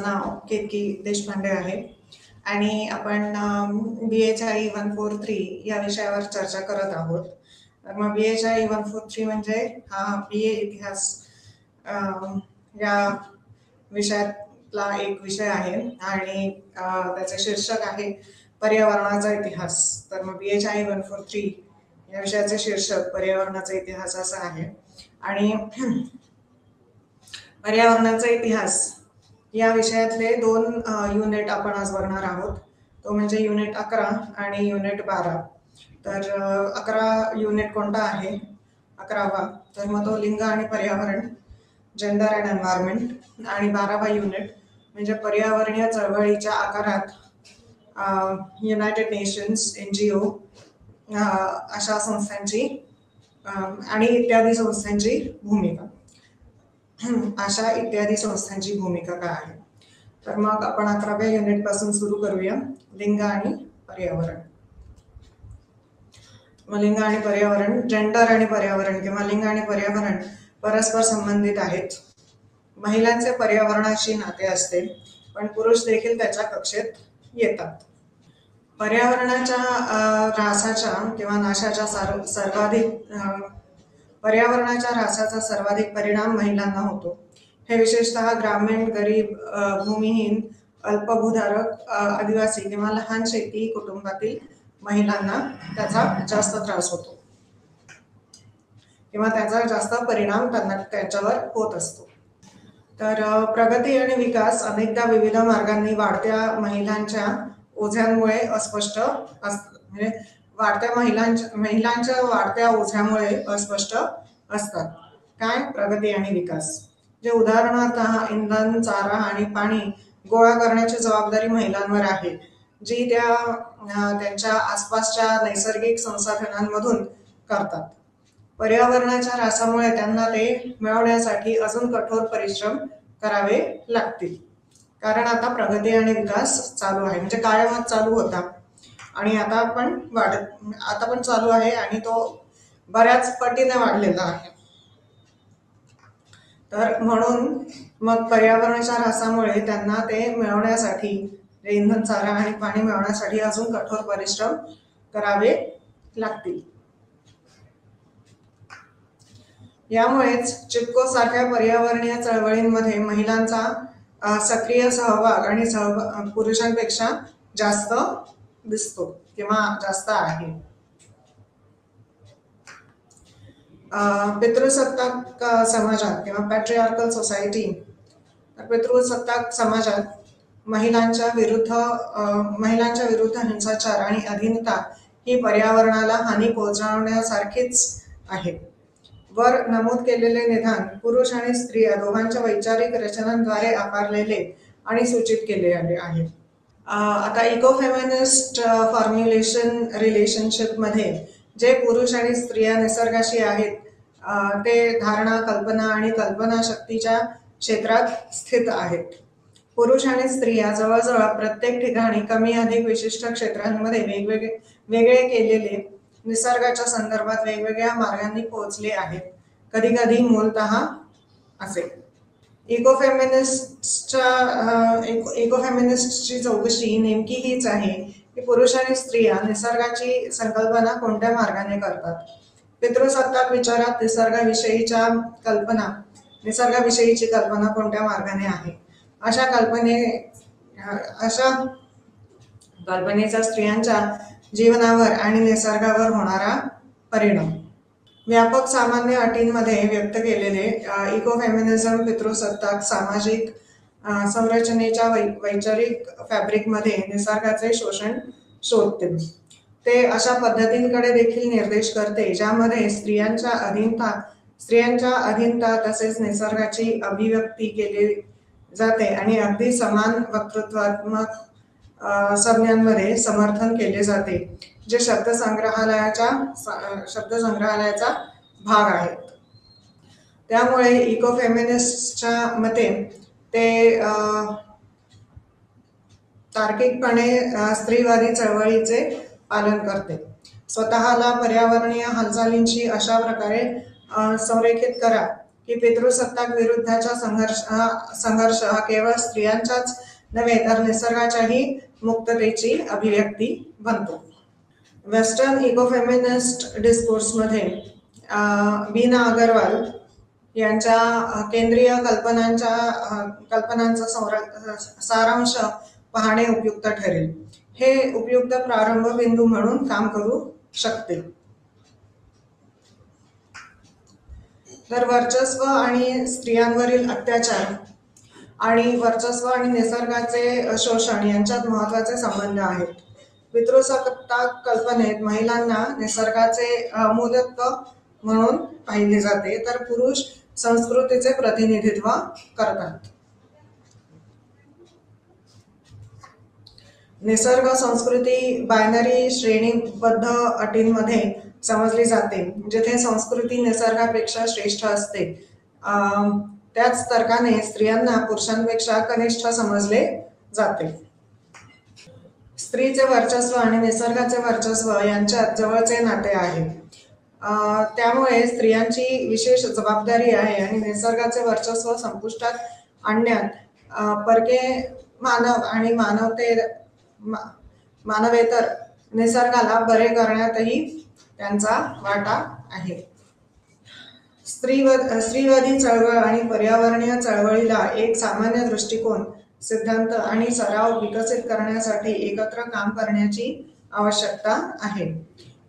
माझं नाव केतकी देशपांडे आहे आणि आपण BHI 143 या विषयावर चर्चा करत आहोत. तर मग BHI 143 म्हणजे हा BA इतिहास या विषयातला एक विषय आहे आणि त्याचे शीर्षक आहे पर्यावरणाचा इतिहास. तर मग BHI 143 या विषयाचे शीर्षक पर्यावरणाचा इतिहास असं आहे. आणि पर्यावरणाचा इतिहास या विषयातले 2 युनिट आपण आज बघणार आहोत. तो म्हणजे युनिट 11 आणि युनिट 12. तर 11 युनिट कोणता आहे? 11वा तर मग तो लिंग आणि पर्यावरण, जेंडर अँड एन्व्हायरमेंट. आणि 12वा युनिट म्हणजे पर्यावरणीय चळवळीच्या आकारात युनायटेड नेशन्स, NGO अशा संस्थांची आणि इत्यादी संस्थांची भूमिका. अशा इत्यादी संस्थांची भूमिका काय आहे? तर मग आपण 11व्या युनिट पासून सुरू करूया. लिंग आणि पर्यावरण. लिंग आणि पर्यावरण, जेंडर आणि पर्यावरण किंवा लिंग आणि पर्यावरण परस्पर संबंधित आहेत. महिलांचे पर्यावरणाशी नाते असते, पण पुरुष देखील त्याच्या कक्षेत येतात. पर्यावरणाच्या ऱ्हासाच्या किंवा नाशाच्या पर्यावरणाच्या सर्वाधिक परिणाम महिलांना होतो. हे विशेषतः ग्रामीण, गरीब, भूमिहीन, अल्पभूधारक, आदिवासी किंवा लहान शेती कुटुंबातील महिलांना त्याचा जास्त त्रास होतो किंवा त्याचा जास्त परिणाम त्यांच्यावर होत असतो. तर प्रगती आणि विकास अनेकदा विविध मार्गांनी वाढत्या महिलांच्या ओझ्यांमुळे अस्पष्ट असतात. म्हणजे महिलांच्या वाढत्या ओझ्यामुळे अस्पष्ट असतात. काय? प्रगती आणि विकास. जे उदाहरणार्थ इंधन, चारा आणि पाणी गोळा करण्याची जबाबदारी महिलांवर आहे, जी त्यांच्या आसपासच्या नैसर्गिक संसाधनांमधून करतात. पर्यावरणाच्या ऱ्हासामुळे त्यांना ते मिळवण्यासाठी अजून कठोर परिश्रम करावे लागतील. कारण आता प्रगती आणि विकास चालू आहे, म्हणजे कायमच चालू होता आणि आता पण चालू आहे आणि तो बऱ्याच पटीने वाढलेला आहे. तर म्हणून मग पर्यावरणाच्या ऱ्हासामुळे त्यांना ते मिळवण्यासाठी, इंधन, चारा आणि पाणी मिळवण्यासाठी अजून कठोर परिश्रम करावे लागतील. यामुळेच चिपको सारख्या पर्यावरणीय चळवळींमध्ये महिलांचा सक्रिय सहभाग आणि पुरुषांपेक्षा जास्त दिसतो किंवा जास्त आहे. पितृसत्ताक समाजात किंवा पॅट्रिआर्कल सोसायटी, पितृसत्ताक समाजात महिलांच्या विरुद्ध हिंसाचार आणि अधीनता ही पर्यावरणाला हानी पोहोचवण्यासारखीच आहे. वर नमूद केलेले निदान पुरुष आणि स्त्रिया दोघांच्या वैचारिक रचनांद्वारे आकारलेले आणि सूचित केलेले आहे. आता इको फेमिनिस्ट फॉर्म्युलेशन रिलेशनशिप मध्ये जे पुरुष आणि स्त्रिया निसर्गाशी आहेत ते धारणा, कल्पना आणि कल्पनाशक्तीच्या क्षेत्रात स्थित आहेत. पुरुष आणि स्त्रिया जवळजवळ प्रत्येक ठिकाणी कमी अधिक विशिष्ट क्षेत्रांमध्ये वेगळे केलेले निसर्गाच्या संदर्भात वेगवेगळ्या मार्गांनी पोहोचले आहेत, कधी कधी मूलतः असे. इको फेमिनिस्टची चौकशी नेमकी हीच आहे की पुरुष आणि स्त्रिया निसर्गाची संकल्पना कोणत्या मार्गाने करतात. पितृसत्ताक विचारात निसर्गाविषयीची कल्पना कोणत्या मार्गाने आहे. अशा कल्पनेचा स्त्रियांच्या जीवनावर आणि निसर्गावर होणारा परिणाम. व्यापक सामान्य अटींमध्ये व्यक्त केलेले इको फेमिनिझम पितृसत्ताक सामाजिक संरचनेच्या वैचारिक फॅब्रिकमध्ये निसर्गाचे शोषण शोधते. ते अशा पद्धतींकडे देखील निर्देश करते ज्यामध्ये स्त्रियांच्या अधीनता तसेच निसर्गाची अभिव्यक्ती केली जाते आणि अगदी समान वक्तृत्वात्मक संज्ञांमध्ये समर्थन केले जाते, जे शब्दसंग्रहालयाचा भाग आहेत. त्यामुळे इको फेमिनिस्टच्या मते ते तार्किकपणे स्त्रीवादी चळवळीचे पालन करते. स्वतःला पर्यावरणीय हालचालींशी अशा प्रकारे संरेखित करा की पितृसत्ताक विरुद्धचा संघर्ष हा केवळ स्त्रियांचाच नव्हे तर निसर्गाच्याही मुक्ततेची अभिव्यक्ती बनतो. वेस्टर्न इकोफेमिनिस्ट डिस्कोर्समध्ये बीना अगरवाल यांच्या केंद्रीय कल्पनांचा सारांश पाहणे उपयुक्त ठरेल. हे उपयुक्त प्रारंभ बिंदू म्हणून काम करू शकते. तर वर्चस्व आणि स्त्रियांवरील अत्याचार आणि वर्चस्व आणि निसर्गाचे शोषण यांच्यात महत्वाचे संबंध आहेत. पितृसत्ताक कल्पनेत महिलांना निसर्गाचे मूलतत्व म्हणून पाहिले जाते, तर पुरुष संस्कृतीचे प्रतिनिधित्व करतात. निसर्ग संस्कृती बायनरी श्रेणीबद्ध अटींमध्ये समजली जाते, जिथे संस्कृती निसर्गापेक्षा श्रेष्ठ असते. त्याच तर्काने स्त्रियांना पुरुषांपेक्षा कनिष्ठ समजले जाते. स्त्रीचे वर्चस्व आणि निसर्गाचे वर्चस्व यांच्यात जवळचे नाते आहे. त्यामुळे स्त्रियांची विशेष जबाबदारी आहे आणि निसर्गाचे वर्चस्व संपुष्टात आणण्यात परके मानव आणि मानवेतर निसर्गाला बरे करण्यातही त्यांचा वाटा आहे. स्त्रीवादी चळवळ आणि पर्यावरणीय चळवळीला एक सामान्य दृष्टिकोन, सिद्धांत आणि सराव विकसित करण्यासाठी एकत्र काम करण्याची आवश्यकता आहे.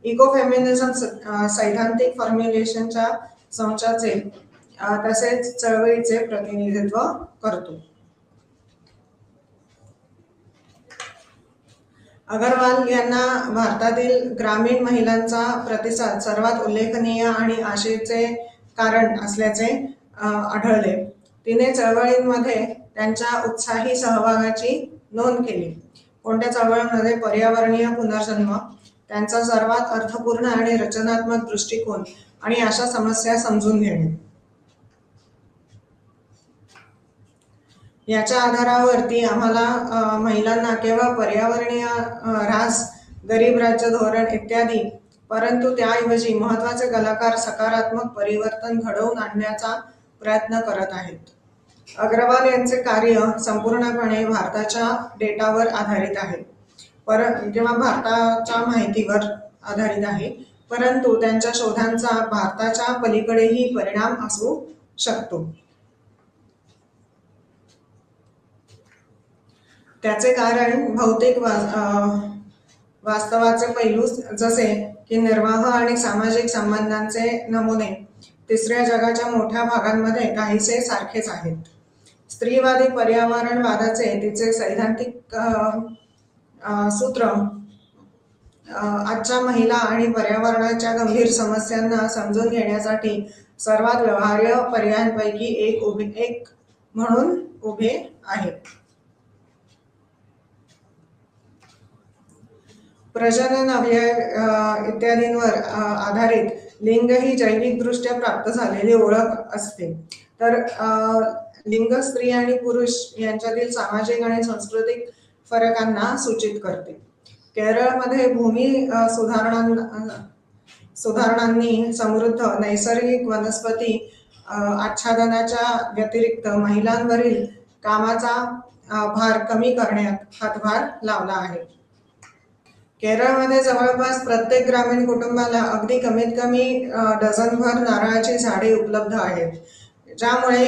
इकोफेमिनिझम सैद्धांतिक फॉर्म्युलेशनच्या संचाचे तसेच चळवळीचे प्रतिनिधित्व करतो. अगरवाल यांना भारतातील ग्रामीण महिलांचा प्रतिसाद सर्वात उल्लेखनीय आणि आशेचे कारण असल्याचे आढळले. तिने चळवळींमध्ये त्यांच्या उत्साही सहभागाची नोंद केली. कोणत्या चळवळीमध्ये पर्यावरणीय पुनर्जन्म, त्यांचा सर्वात अर्थपूर्ण आणि रचनात्मक दृष्टिकोन आणि अशा समस्या समजून घेणे याच्या आधारावरती आम्हाला महिलांना केवळ पर्यावरणीय ऱ्हास, गरीब राज्य धोरण इत्यादी, परंतु त्याऐवजी महत्वाचे कलाकार सकारात्मक परिवर्तन घडवून आणण्याचा प्रयत्न करत आहेत. अग्रवाल यांचे कार्य संपूर्णपणे भारताच्या डेटावर आधारित आहे किंवा भारताच्या माहितीवर आधारित आहे, परंतु त्यांच्या शोधांचा भारताच्या पलीकडेही परिणाम असू शकतो. त्याचे कारण भौतिक वास्तवाचे पैलू जसे की निर्वाह आणि सामाजिक संबंधांचे नमुने तिसऱ्या जगाच्या मोठ्या भागांमध्ये काहीसे सारखेच आहेत. स्त्रीवादी पर्यावरणवादाचे तिचे सैद्धांतिक सूत्र आजच्या महिला आणि पर्यावरणाच्या गंभीर समस्यांना समजून घेण्यासाठी सर्वात व्यवहार्य पर्यायांपैकी एक म्हणून उभे आहे. प्रजनन अवयव इत्यादींवर आधारित लिंग ही जैविकदृष्ट्या प्राप्त झालेली ओळख असते, तर लिंग स्त्री आणि पुरुष यांच्यातील सामाजिक आणि सांस्कृतिक फरकांना सूचित करते. केरळमध्ये भूमी सुधारणांनी समृद्ध नैसर्गिक वनस्पती आच्छादनाच्या व्यतिरिक्त महिलांवरील कामाचा भार कमी करण्यात हातभार लावला आहे. केरळमध्ये जवळपास प्रत्येक ग्रामीण कुटुंबाला अगदी कमीत कमी डझनभर नारळाची झाडे उपलब्ध आहेत, ज्यामुळे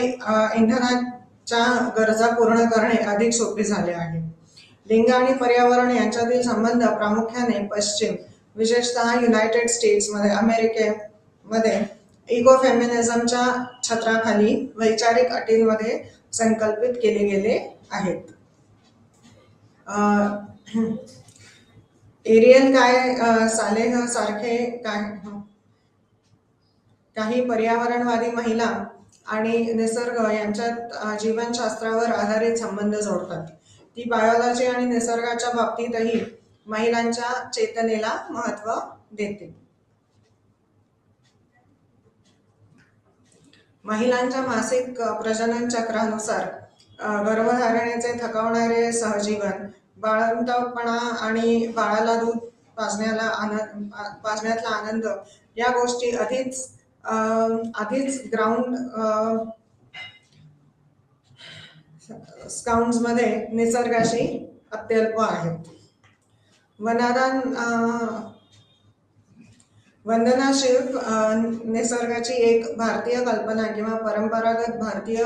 इंधनाच्या गरजा पूर्ण करणे अधिक सोपे झाले आहे. लिंग आणि पर्यावरण यांच्यातील संबंध प्रामुख्याने पश्चिम, विशेषतः युनायटेड स्टेट्समध्ये अमेरिकेमध्ये इकोफेमिनिझमच्या छत्राखाली वैचारिक अटींमध्ये संकल्पित केले गेले आहेत. एरियल सालेह सारखे काही पर्यावरणवादी महिला आणि निसर्ग यांच्यात जीवनशास्त्रावर आधारित संबंध जोडतात. ती बायोलॉजी आणि निसर्गाच्या बाबतीतही महिलांच्या चेतनेला महत्त्व देते. महिलांच्या मासिक प्रजनन चक्रानुसार गर्भधारणेचे थकवणारे सहजीवन, बाळंतपणा आणि बाळाला दूध पाजण्यातला आनंद या गोष्टी आधीच आधीच ग्राउंड स्काउट्समध्ये निसर्गाशी अत्यल्प आहेत. वंदना शिल्प निसर्गाची एक भारतीय कल्पना किंवा परंपरागत भारतीय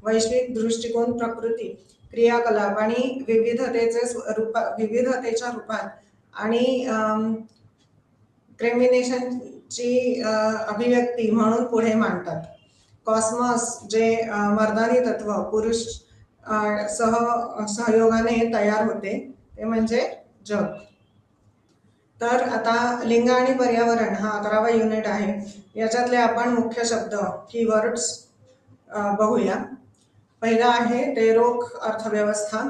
वैश्विक दृष्टिकोन, प्रकृती, क्रियाकलाप आणि विविधतेच्या रूपात आणि क्रेमिनेशनची अभिव्यक्ती म्हणून पुढे मांडतात. कॉस्मॉस जे मर्दानी तत्व पुरुष सहयोगाने तयार होते ते म्हणजे जग. तर आता लिंग आणि पर्यावरण हा 11वा युनिट आहे. याच्यातले आपण मुख्य शब्द कीवर्ड्स बघूया. पहिला आहे ते रोख अर्थव्यवस्था.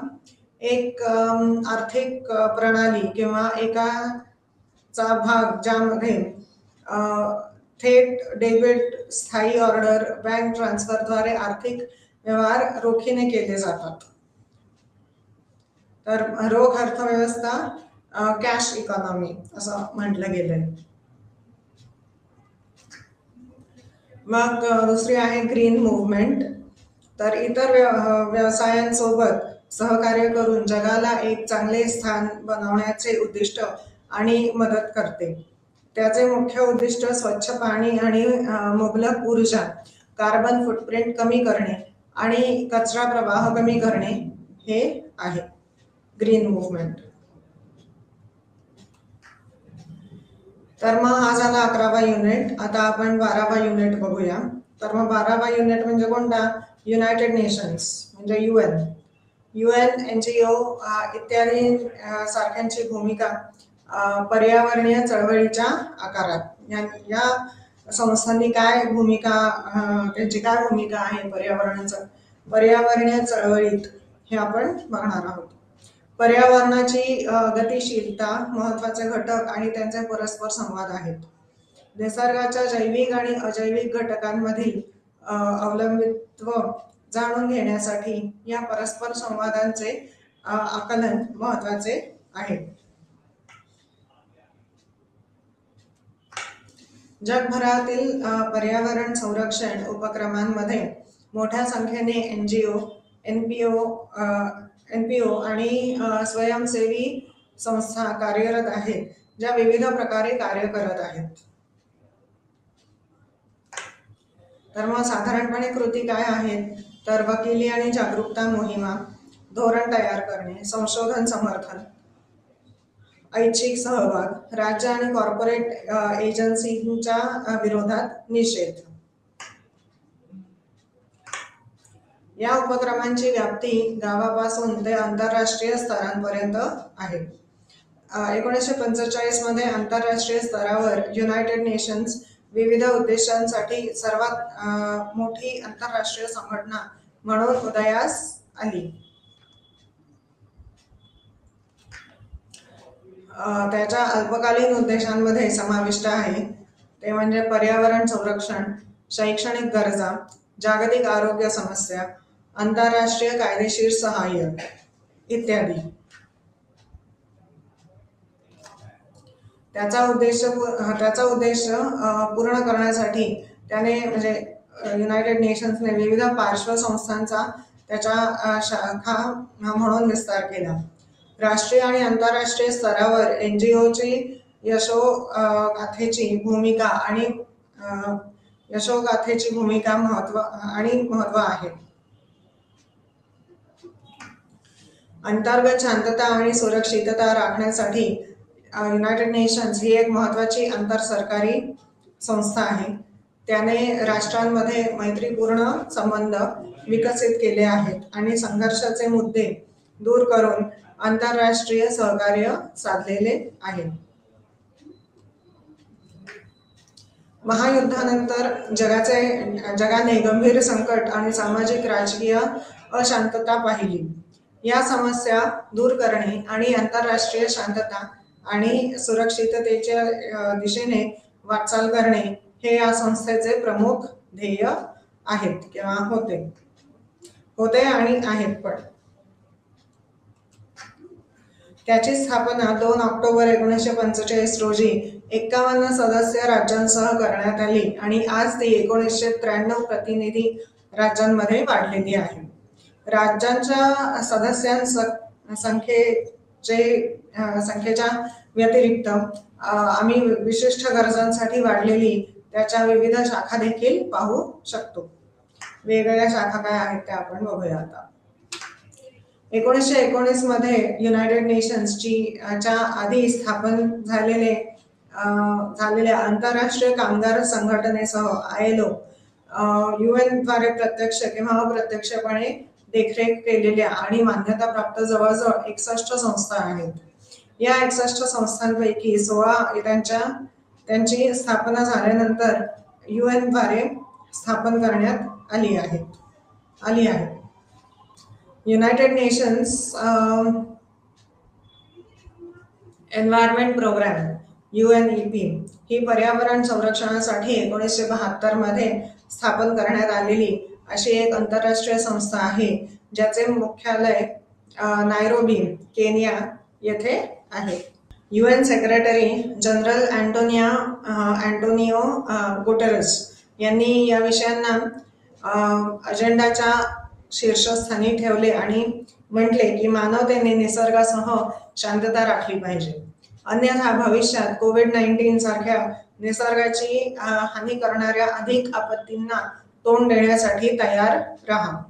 एक आर्थिक प्रणाली किंवा एकाचा भाग ज्यामध्ये थेट डेबिट, स्थायी ऑर्डर, बँक ट्रान्सफरद्वारे आर्थिक व्यवहार रोखीने केले जातात. तर रोख अर्थव्यवस्था कॅश इकॉनॉमी असं म्हटलं गेलंय. मग दुसरी आहे ग्रीन मूव्हमेंट. तर इतर व्यवसायांसोबत सहकार्य करून जगाला एक चांगले स्थान बनवण्याचे उद्दिष्ट आणि मदत करते. त्याचे मुख्य उद्दिष्ट स्वच्छ पाणी आणि मुबलक ऊर्जा, कार्बन फुटप्रिंट कमी करणे आणि कचरा प्रवाह कमी करणे हे आहे ग्रीन मूव्हमेंट. तर मग हा झाला 11वा युनिट. आता आपण 12वा युनिट बघूया. तर मग 12वा युनिट म्हणजे कोणता? युनायटेड नेशन्स म्हणजे UN NGO इत्यादी सारख्यांची भूमिका पर्यावरणीय चळवळीच्या आकारात. या संस्थांनी काय भूमिका, त्यांची काय भूमिका आहे पर्यावरणीय चळवळीत हे आपण बघणार आहोत. पर्यावरणाची गतिशीलता, महत्वाचे घटक आणि त्यांचे परस्पर संवाद आहेत. निसर्गाच्या जैविक आणि अजैविक घटकांमधील अवलंबित्व जाणून घेण्यासाठी या परस्पर संवादांचे आकलन महत्वाचे आहे. जगभरातील पर्यावरण संरक्षण उपक्रमांमध्ये मोठ्या संख्येने NPO आणि स्वयंसेवी संस्था कार्यरत आहेत, ज्या विविध प्रकारे कार्य करत आहेत. तर मग साधारणपणे कृती काय आहेत? तर वकिली आणि जागरूकता मोहिमा, धोरण तयार करणे, संशोधन समर्थन, ऐच्छिक सहभाग, राज्य आणि कॉर्पोरेट एजन्सींच्या विरोधात निषेध. या उपक्रमांची व्याप्ती गावापासून ते आंतरराष्ट्रीय स्तरांपर्यंत आहे. 1945 मध्ये आंतरराष्ट्रीय स्तरावर युनायटेड नेशन्स विविध उद्देशांसाठी सर्वात मोठी आंतरराष्ट्रीय संघटना म्हणून उदयास आली. त्याच्या अल्पकालीन उद्देशांमध्ये समाविष्ट आहे ते म्हणजे पर्यावरण संरक्षण, शैक्षणिक गरजा, जागतिक आरोग्य समस्या, आंतरराष्ट्रीय कायदेशीर सहाय्य इत्यादी. त्याचा उद्देश पूर्ण करण्यासाठी त्याने म्हणजे युनायटेड नेशन्सने विविध पार्श्वसंस्थांचा त्याच्या शाखा म्हणून विस्तार केला. राष्ट्रीय आणि आंतरराष्ट्रीय स्तरावर NGOची यशोगाथेची भूमिका महत्व आहे. अंतर्गत शांतता आणि सुरक्षितता राखण्यासाठी युनायटेड नेशन्स ही एक महत्वाची आंतरसरकारी संस्था आहे. त्याने राष्ट्रांमध्ये मैत्रीपूर्ण संबंध विकसित केले आहेत आणि संघर्षाचे मुद्दे दूर करून आंतरराष्ट्रीय सहकार्य साधलेले आहे. महायुद्धानंतर जगाने गंभीर संकट आणि सामाजिक राजकीय अशांतता पाहिली. या समस्या दूर करणे आणि आंतरराष्ट्रीय शांतता आणि सुरक्षिततेच्या दिशेने वाटचाल करणे हे या संस्थेचे प्रमुख ध्येय आहेत किंवा होते आणि आहेत. पण त्याची स्थापना 2 ऑक्टोबर 1945 रोजी 51 सदस्य राज्यांसह करण्यात आली आणि आज ती 1993 प्रतिनिधी राज्यांमध्ये वाढलेली आहे. राज्यांच्या संख्येच्या व्यतिरिक्त आम्ही विशिष्ट गरजांसाठी वाढलेली त्याच्या विविध शाखा देखील पाहू शकतो. वेगवेगळ्या शाखा काय आहेत त्या आपण बघूया आता. 1919 मध्ये युनायटेड नेशन्सच्या आधी स्थापन झालेल्या आंतरराष्ट्रीय कामगार संघटनेसह ILO UN द्वारे प्रत्यक्ष किंवा अप्रत्यक्षपणे देखरेख केलेल्या आणि मान्यता प्राप्त जवळजवळ 61 संस्था आहेत. या 61 संस्थांपैकी 16 त्यांची स्थापना झाल्यानंतर UN द्वारे स्थापन करण्यात आली आहे. United Nations environment programme UNEP ही पर्यावरण संरक्षणासाठी 1972 मध्ये स्थापन करण्यात आलेली अशी एक आंतरराष्ट्रीय संस्था आहे, ज्याचे मुख्यालय नायरोबी, केनिया येथे आहे. UN secretary general Antonio Guterres यांनी या विषयांना अजेंडाच्या शीर्षस्थानी ठेवले आणि म्हटले की मानवतेने निसर्गासह शांतता राखली पाहिजे, अन्यथा भविष्यात COVID-19 सारख्या निसर्गाची हानी करणाऱ्या अधिक आपत्तींना तोंड देण्यासाठी तयार राहा.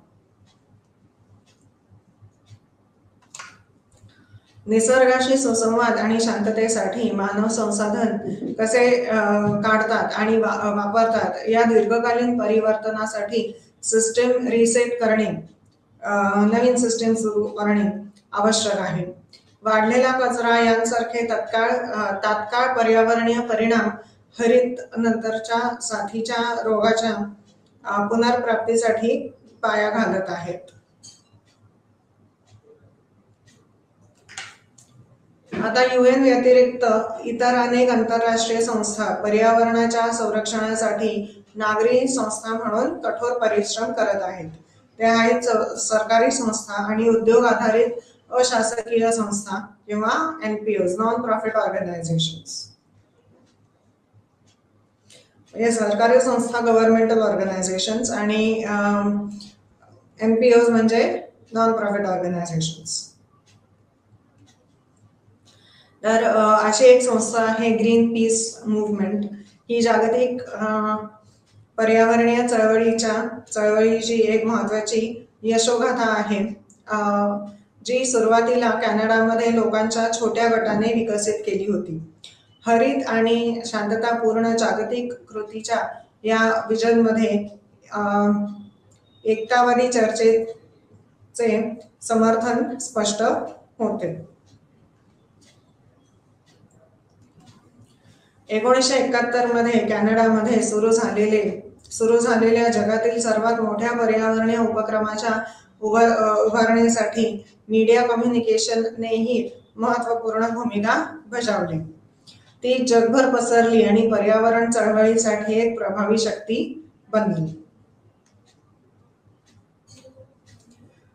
निसर्गाशी सुसंवाद आणि शांततेसाठी मानव संसाधन कसे काढतात आणि वापरतात या दीर्घकालीन परिवर्तनासाठी सिस्टीम रिसेट करणे, नवीन सिस्टीम सुरू करणे आवश्यक आहे. वाढलेला कचरा यांसारखे तात्काळ पर्यावरणीय परिणाम हरित नंतरच्या साथीच्या रोगाच्या पुनर्प्राप्तीसाठी पाया घालत आहेत. आता UN व्यतिरिक्त इतर अनेक आंतरराष्ट्रीय संस्था पर्यावरणाच्या संरक्षणासाठी नागरी संस्था म्हणून कठोर परिश्रम करत आहेत. त्या आहेत सरकारी संस्था आणि उद्योग आधारित अशासकीय संस्था किंवा NPOs, नॉन प्रॉफिट ऑर्गनायझेशन्स. म्हणजे सरकारी संस्था गव्हर्नमेंटल ऑर्गनायझेशन्स आणि NPOs म्हणजे नॉन प्रॉफिट ऑर्गनायझेशन्स. तर अशी एक संस्था आहे ग्रीन पीस मूव्हमेंट. ही जागतिक पर्यावरणीय चळवळीची एक महत्वाची यशोगाथा आहे, जी सुरुवातीला कॅनडामध्ये लोकांच्या छोट्या गटाने विकसित केली होती. हरित आणि शांततापूर्ण जागतिक कृतीच्या या विजनमध्ये एकतावादी चर्चेचे समर्थन स्पष्ट होते. 1971 मध्ये कॅनडामध्ये सुरू झालेल्या जगातील सर्वात मोठ्या पर्यावरणीय उपक्रमाच्या उभारणीसाठी मीडिया कम्युनिकेशननेही महत्त्वपूर्ण भूमिका बजावली. ती जगभर पसरली आणि पर्यावरण चळवळीसाठी एक प्रभावी शक्ती बनली.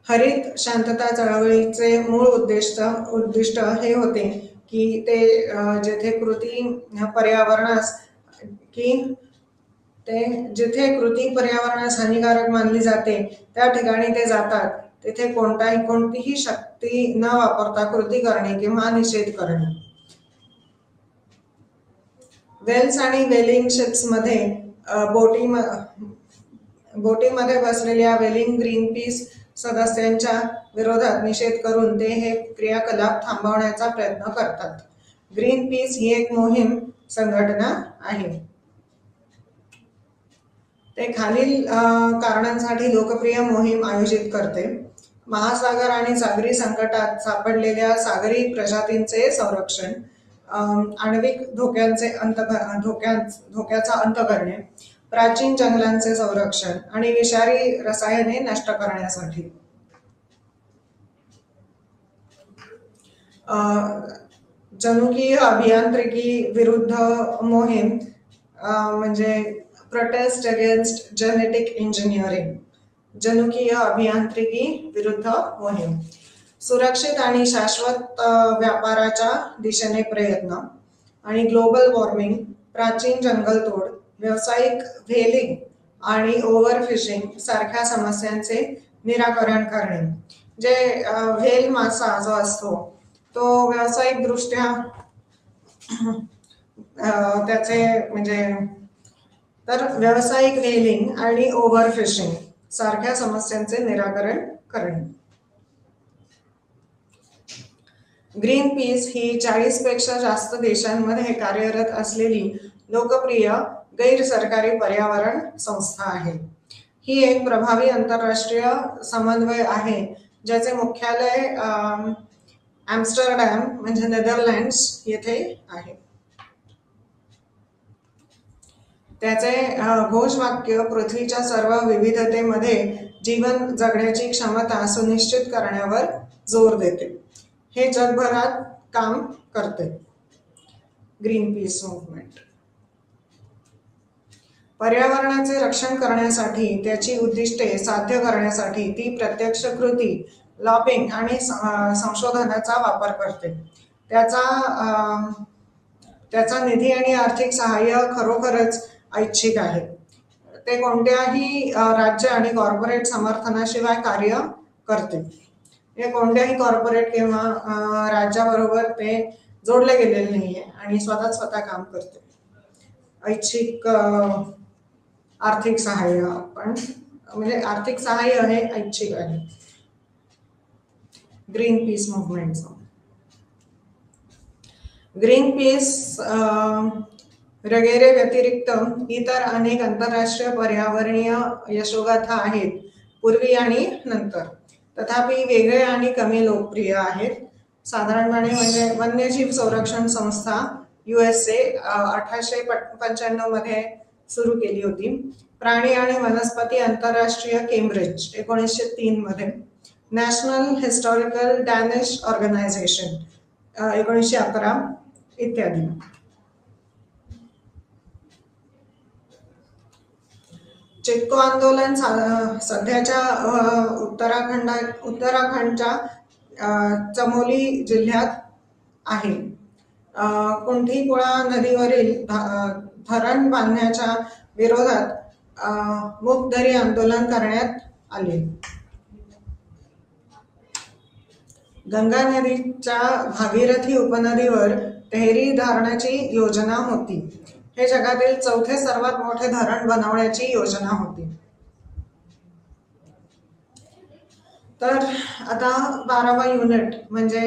हरित शांतता चळवळीचे मूळ उद्दिष्ट हे होते की ते जिथे कृती पर्यावरणास हानिकारक मानली जाते त्या ठिकाणी ते जातात. तिथे कोणतीही शक्ती न वापरता कृती करणे किंवा निषेध करणे. वेल्स आणि वेलिंग शिप्स मध्ये बोटीमध्ये बसलेल्या वेलिंग ग्रीनपीस सदस्यांच्या विरोधात निषेध करून ते हे क्रियाकलाप थांबवण्याचा प्रयत्न करतात. ग्रीनपीस ही एक मोहीम संघटना आहे. ते खालील कारणांसाठी लोकप्रिय मोहीम आयोजित करते: महासागर आणि सागरी संकटात सापडलेल्या सागरी प्रजातींचे संरक्षण, आण्विक धोक्याचा अंत करणे, प्राचीन जंगलांचे संरक्षण आणि विषारी रसायने नष्ट करण्यासाठी. जनुकीय अभियांत्रिकी विरुद्ध मोहीम म्हणजे प्रोटेस्ट अगेन्स्ट जेनेटिक इंजिनिअरिंग. जनुकीय अभियांत्रिकी विरुद्ध मोहीम. सुरक्षित आणि शाश्वत व्यापाराच्या दिशेने प्रयत्न. आणि ग्लोबल वॉर्मिंग, प्राचीन जंगलतोड, व्यावसायिक व्हेलिंग आणि ओव्हरफिशिंग सारख्या समस्यांचे निराकरण करणे. जे व्हेल मासा जो असतो तो व्यावसायिकदृष्ट्या त्याचे म्हणजे तर व्यावसायिक व्हेलिंग आणि ओव्हरफिशिंग सारख्या समस्यांचे निराकरण करणे. ग्रीन पीस ही 40 पेक्षा जास्त देशांमध्ये कार्यरत असलेली लोकप्रिय गैर सरकारी पर्यावरण संस्था आहे. ही एक प्रभावी आंतरराष्ट्रीय समन्वय आहे ज्याचे मुख्यालय ॲम्स्टरडॅम म्हणजे नेदरलँड्स येथे आहे. त्याचे घोषवाक्य पृथ्वीच्या सर्व विविधतेमध्ये जीवन जगण्याची क्षमता सुनिश्चित करण्यावर जोर देते. हे जगभरात काम करते. ग्रीन पीस मूव्हमेंट पर्यावरणाचे रक्षण करण्यासाठी, त्याची उद्दिष्टे साध्य करण्यासाठी ती प्रत्यक्ष कृती, लॉबिंग आणि संशोधनाचा वापर करते. त्याचा निधी आणि आर्थिक सहाय्य खरोखरच ऐच्छिक आहे. ते कोणत्याही राज्य आणि कॉर्पोरेट समर्थनाशिवाय कार्य करते. हे कोणत्याही कॉर्पोरेट किंवा राज्याबरोबर ते जोडले गेलेले नाहीये आणि स्वतः काम करते. ऐच्छिक आर्थिक सहाय्य पण म्हणजे आर्थिक सहाय्य हे ऐच्छिक आहे. ग्रीन पीस मूव्हमेंटचं ग्रीन पीस वगैरे व्यतिरिक्त इतर अनेक आंतरराष्ट्रीय पर्यावरणीय यशोगाथा आहेत पूर्वी आणि नंतर. तथापि वेगळे आणि कमी लोकप्रिय आहेत. साधारणपणे म्हणजे वन्यजीव संरक्षण संस्था USA 1895 मध्ये सुरू केली होती. प्राणी आणि वनस्पती आंतरराष्ट्रीय केम्ब्रिज 1903 मध्ये. नॅशनल हिस्टॉरिकल डॅनिश ऑर्गनायझेशन 1911 इत्यादी. चिपको आंदोलन सध्याच्या उत्तराखंडच्या चमोली जिल्ह्यात आहे. कुंठीपुळा नदीवरील धरण बांधण्याच्या विरोधात मूकदरी आंदोलन करण्यात आले. गंगा नदीच्या भागीरथी उपनदीवर तेहरी धरणाची योजना होती. हे जगातील चौथे सर्वात मोठे धरण बनवण्याची योजना होती. तर आता 12वा युनिट म्हणजे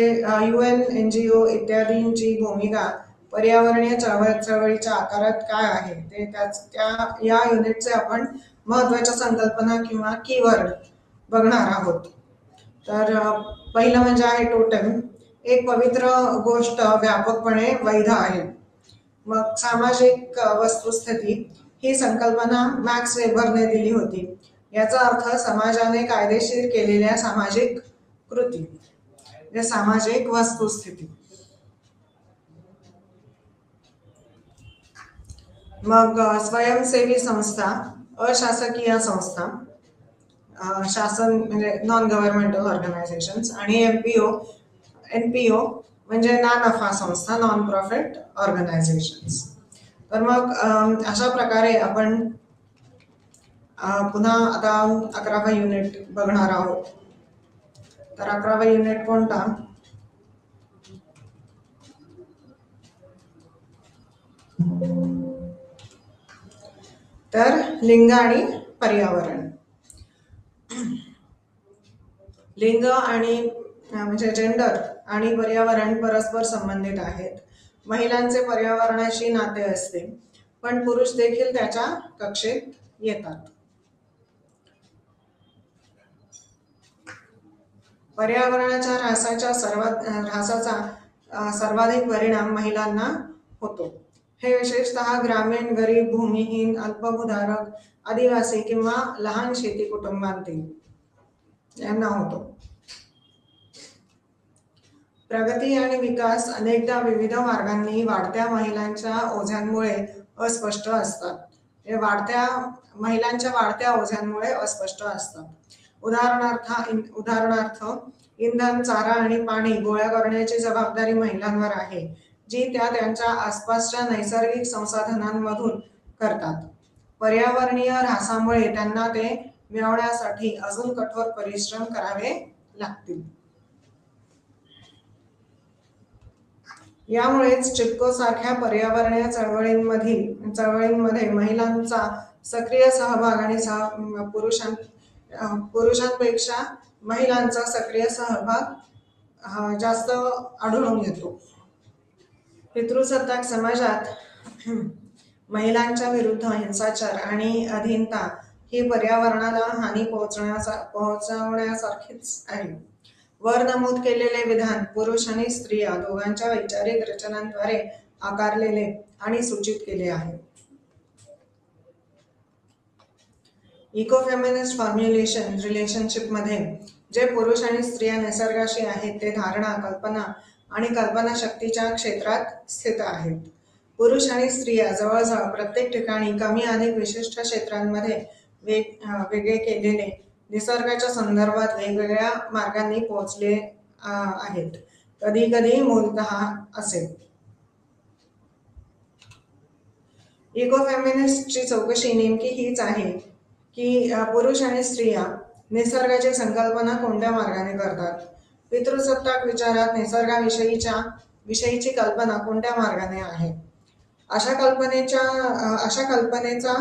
UN, NGO इत्यादींची भूमिका पर्यावरणीय चळवळीच्या आकारात काय आहे ते या युनिटचे आपण महत्वाच्या संकल्पना किंवा कीवर्ड बघणार आहोत. तर पहिलं म्हणजे आहे टोटेम. एक पवित्र गोष्ट व्यापकपणे वैध आहे. मग सामाजिक वस्तुस्थिती ही संकल्पना मॅक्स वेबरने दिली होती. याचा अर्थ समाजाने कायदेशीर केलेल्या सामाजिक कृती, सामाजिक वस्तुस्थिती. मग स्वयंसेवी संस्था, अशासकीय संस्था, शासन म्हणजे नॉन गव्हर्नमेंटल ऑर्गनायझेशन्स, आणि NPO म्हणजे ना नफा संस्था, नॉन प्रॉफिट ऑर्गनायझेशन्स. तर मग अशा प्रकारे आपण पुन्हा आता 11वा युनिट बघणार आहोत. तर 11वा युनिट कोणता? तर लिंग आणि पर्यावरण. लिंग आणि म्हणजे जेंडर आणि पर्यावरण परस्पर संबंधित आहेत. महिलांचे पर्यावरणाशी नाते असते पण पुरुष देखील त्याच्या कक्षेत येतात. पर्यावरणाच्या ऱ्हासाचा सर्वाधिक परिणाम महिलांना होतो. हे विशेषतः ग्रामीण, गरीब, भूमिहीन, अल्पभूधारक, आदिवासी किंवा लहान शेती कुटुंबांतील यांना होतो. प्रगती आणि विकास अनेकदा विविध मार्गांनी वाढत्या महिलांच्या ओझ्यांमुळे अस्पष्ट असतात. महिलांच्या वाढत्या ओझ्यांमुळे अस्पष्ट असतात. उदाहरणार्थ इंधन, चारा आणि पाणी गोळा करण्याची जबाबदारी महिलांवर आहे, जी त्या त्यांच्या आसपासच्या नैसर्गिक संसाधनांमधून करतात. पर्यावरणीय ऱ्हासामुळे त्यांना ते मिळवण्यासाठी अजून कठोर परिश्रम करावे लागतील. यामुळेच चिपको सारख्या पर्यावरणीय चळवळींमध्ये महिलांचा सक्रिय सहभाग आणि पुरुषांपेक्षा महिलांचा सक्रिय सहभाग जास्त आढळून येतो. पितृसत्ताक समाजात महिलांच्या विरुद्ध हिंसाचार आणि अधीनता ही पर्यावरणाला हानी पोहोचवण्यासारखीच आहे. वर नमूद केलेले विधान पुरुष आणि स्त्रिया दोघांच्या वैचारिक रचनांद्वारे आकारलेले आणि सूचित केले आहे. इको-फेमिनिस्ट फॉर्म्युलेशन रिलेशनशिपमध्ये जे पुरुष आणि स्त्रिया निसर्गाशी आहेत ते धारणा, कल्पना आणि कल्पनाशक्तीच्या क्षेत्रात स्थित आहेत. पुरुष आणि स्त्रिया जवळजवळ प्रत्येक ठिकाणी कमी अधिक विशिष्ट क्षेत्रांमध्ये वेगळे केलेले निसर्गाच्या संदर्भात वेगवेगळ्या मार्गांनी पोहोचले आहेत, कधी कधी मूलतः असे. इको-फेमिनिस्टची चौकशी नेमकी हीच आहे की पुरुष आणि स्त्रिया निसर्गाची संकल्पना कोणत्या मार्गाने करतात. पितृसत्ताक विचारात निसर्गाविषयीची कल्पना कोणत्या मार्गाने आहे. अशा कल्पनेचा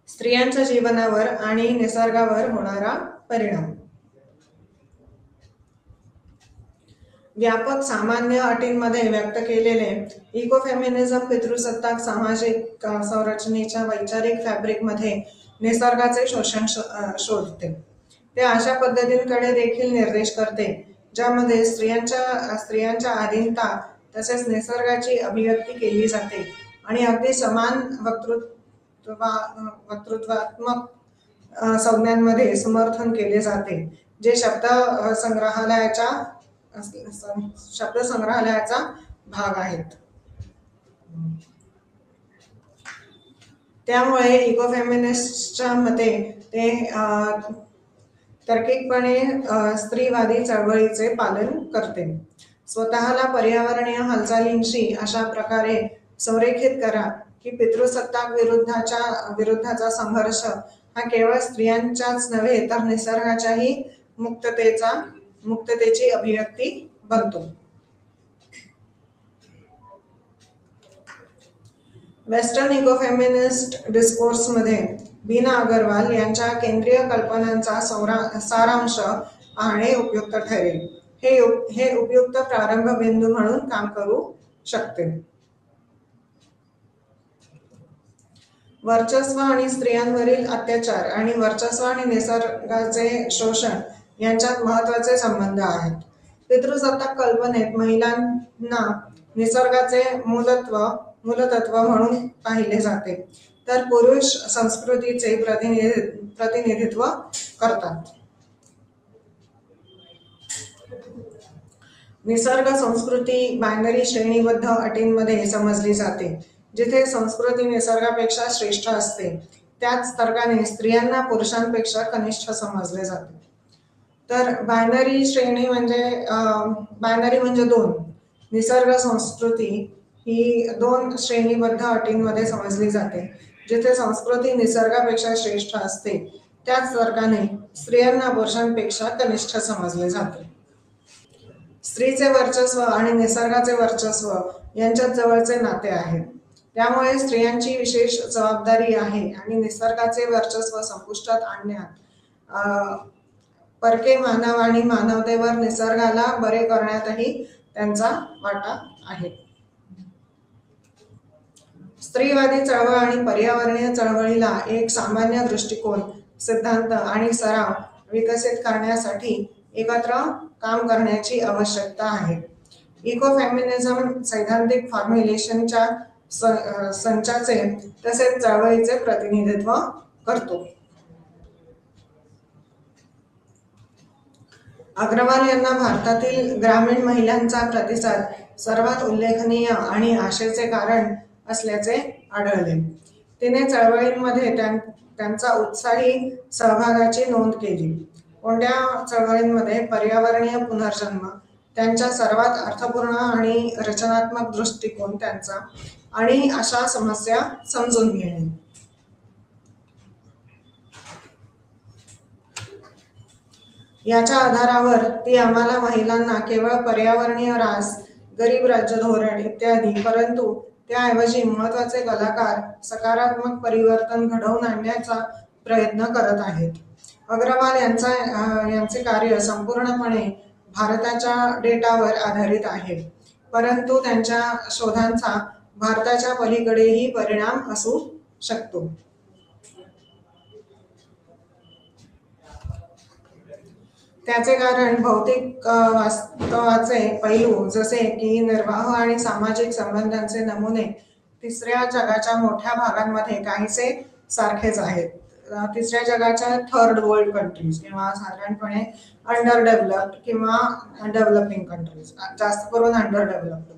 स्त्रियांच्या जीवनावर आणि निसर्गावर होणारा परिणाम. व्यापक सामान्य अटींमध्ये व्यक्त केलेले इको-फेमिनिझम पितृसत्ताक सामाजिक संरचनेच्या वैचारिक फॅब्रिकमध्ये निसर्गाचे शोषण शोधते. ते अशा पद्धतींकडे देखील निर्देश करते ज्यामध्ये स्त्रियांच्या अधीनता तसेच निसर्गाची अभिव्यक्ती केली जाते आणि अगदी समान वक्तृत्वात्मक संज्ञांमध्ये समर्थन केले जाते, जे शब्दसंग्रहालयाचा भाग आहेत. त्यामुळे इको-फेमिनिस्टच्या मते ते तार्किकपणे स्त्रीवादी चळवळीचे पालन करते. स्वतःला पर्यावरणीय हालचालींशी अशा प्रकारे संरेखित करा की पितृसत्ताक विरुद्धचा संघर्ष हा केवळ स्त्रियांच्याच नव्हे तर निसर्गाच्याही मुक्ततेची अभिव्यक्ती बनतो. वेस्टर्न इको-फेमिनिस्ट डिस्कोर्समध्ये बीना अग्रवाल यांच्या केंद्रीय कल्पनांचा सारांश पाहणे उपयुक्त ठरेल. हे उपयुक्त प्रारंभ बिंदू म्हणून काम करू शकते. वर्चस्व आणि स्त्रियांवरील अत्याचार आणि वर्चस्व आणि निसर्गाचे शोषण यांच्यात महत्त्वाचे संबंध आहेत. पितृसत्ताक कल्पनेत महिलांना निसर्गाचे मूलतत्व म्हणून पाहिले जाते, तर पुरुष संस्कृतीचे प्रतिनिधित्व करतात. निसर्ग संस्कृती बायनरी श्रेणीबद्ध अटींमध्ये समजली जाते, जिथे संस्कृती निसर्गापेक्षा श्रेष्ठ असते. त्याच तर्काने स्त्रियांना पुरुषांपेक्षा कनिष्ठ समजले जाते. तर बायनरी म्हणजे दोन. निसर्ग संस्कृती ही दोन श्रेणीबद्ध अटींमध्ये समजली जाते, जिथे संस्कृती निसर्गापेक्षा श्रेष्ठ असते. त्याच तर्काने स्त्रियांना पुरुषांपेक्षा कनिष्ठ समजले जाते. स्त्रीचे वर्चस्व आणि निसर्गाचे वर्चस्व यांच्यात जवळचे नाते आहे. त्यामुळे स्त्रियांची विशेष जबाबदारी आहे आणि निसर्गाचे वर्चस्व संपुष्टात आणण्यात, परके मानव आणि मानवतेवर निसर्गाला बरे करण्यातही त्यांचा वाटा आहे. स्त्रीवादी चळवळ आणि पर्यावरणीय चळवळीला एक सामान्य दृष्टिकोन, सिद्धांत आणि सराव विकसित करण्यासाठी एकत्र काम करण्याची आवश्यकता आहे. इको-फेमिनिझम सैद्धांतिक फॉर्म्युलेशनच्या संचाचे तसेच चळवळीचे प्रतिनिधित्व करतो. अग्रवाल यांना भारतातील ग्रामीण महिलांचा प्रतिसाद सर्वात उल्लेखनीय आणि आशेचे कारण असल्याचे आढळले. तिने चळवळींमध्ये त्यांचा उत्साही सहभागाची नोंद केली. कोणत्या चळवळींमध्ये पर्यावरणीय पुनर्जन्म, त्यांच्या सर्वात अर्थपूर्ण आणि रचनात्मक दृष्टिकोन त्यांचा आणि अशा समस्या समजून घेणे. याच्या आधारावर ती आम्हाला महिलांना केवळ पर्यावरणीय ऱ्हास, गरीब राज्य धोरण इत्यादी, परंतु त्याऐवजी महत्त्वाचे कलाकार सकारात्मक परिवर्तन घडवून आणण्याचा प्रयत्न करत आहेत. अग्रवाल यांचे कार्य संपूर्णपणे भारताच्या डेटावर आधारित आहे, परंतु त्यांच्या शोधांचा भारताच्या पलीकडेही परिणाम असू शकतो. त्याचे कारण भौतिक वास्तवाचे पैलू जसे की निर्वाह आणि सामाजिक संबंधांचे नमुने तिसऱ्या जगाच्या मोठ्या भागांमध्ये काहीसे सारखेच आहेत. तिसऱ्या जगाच्या थर्ड वर्ल्ड कंट्रीज किंवा साधारणपणे अंडर डेव्हलप्ड किंवा डेव्हलपिंग कंट्रीज, जास्त करून अंडर डेव्हलप्ड,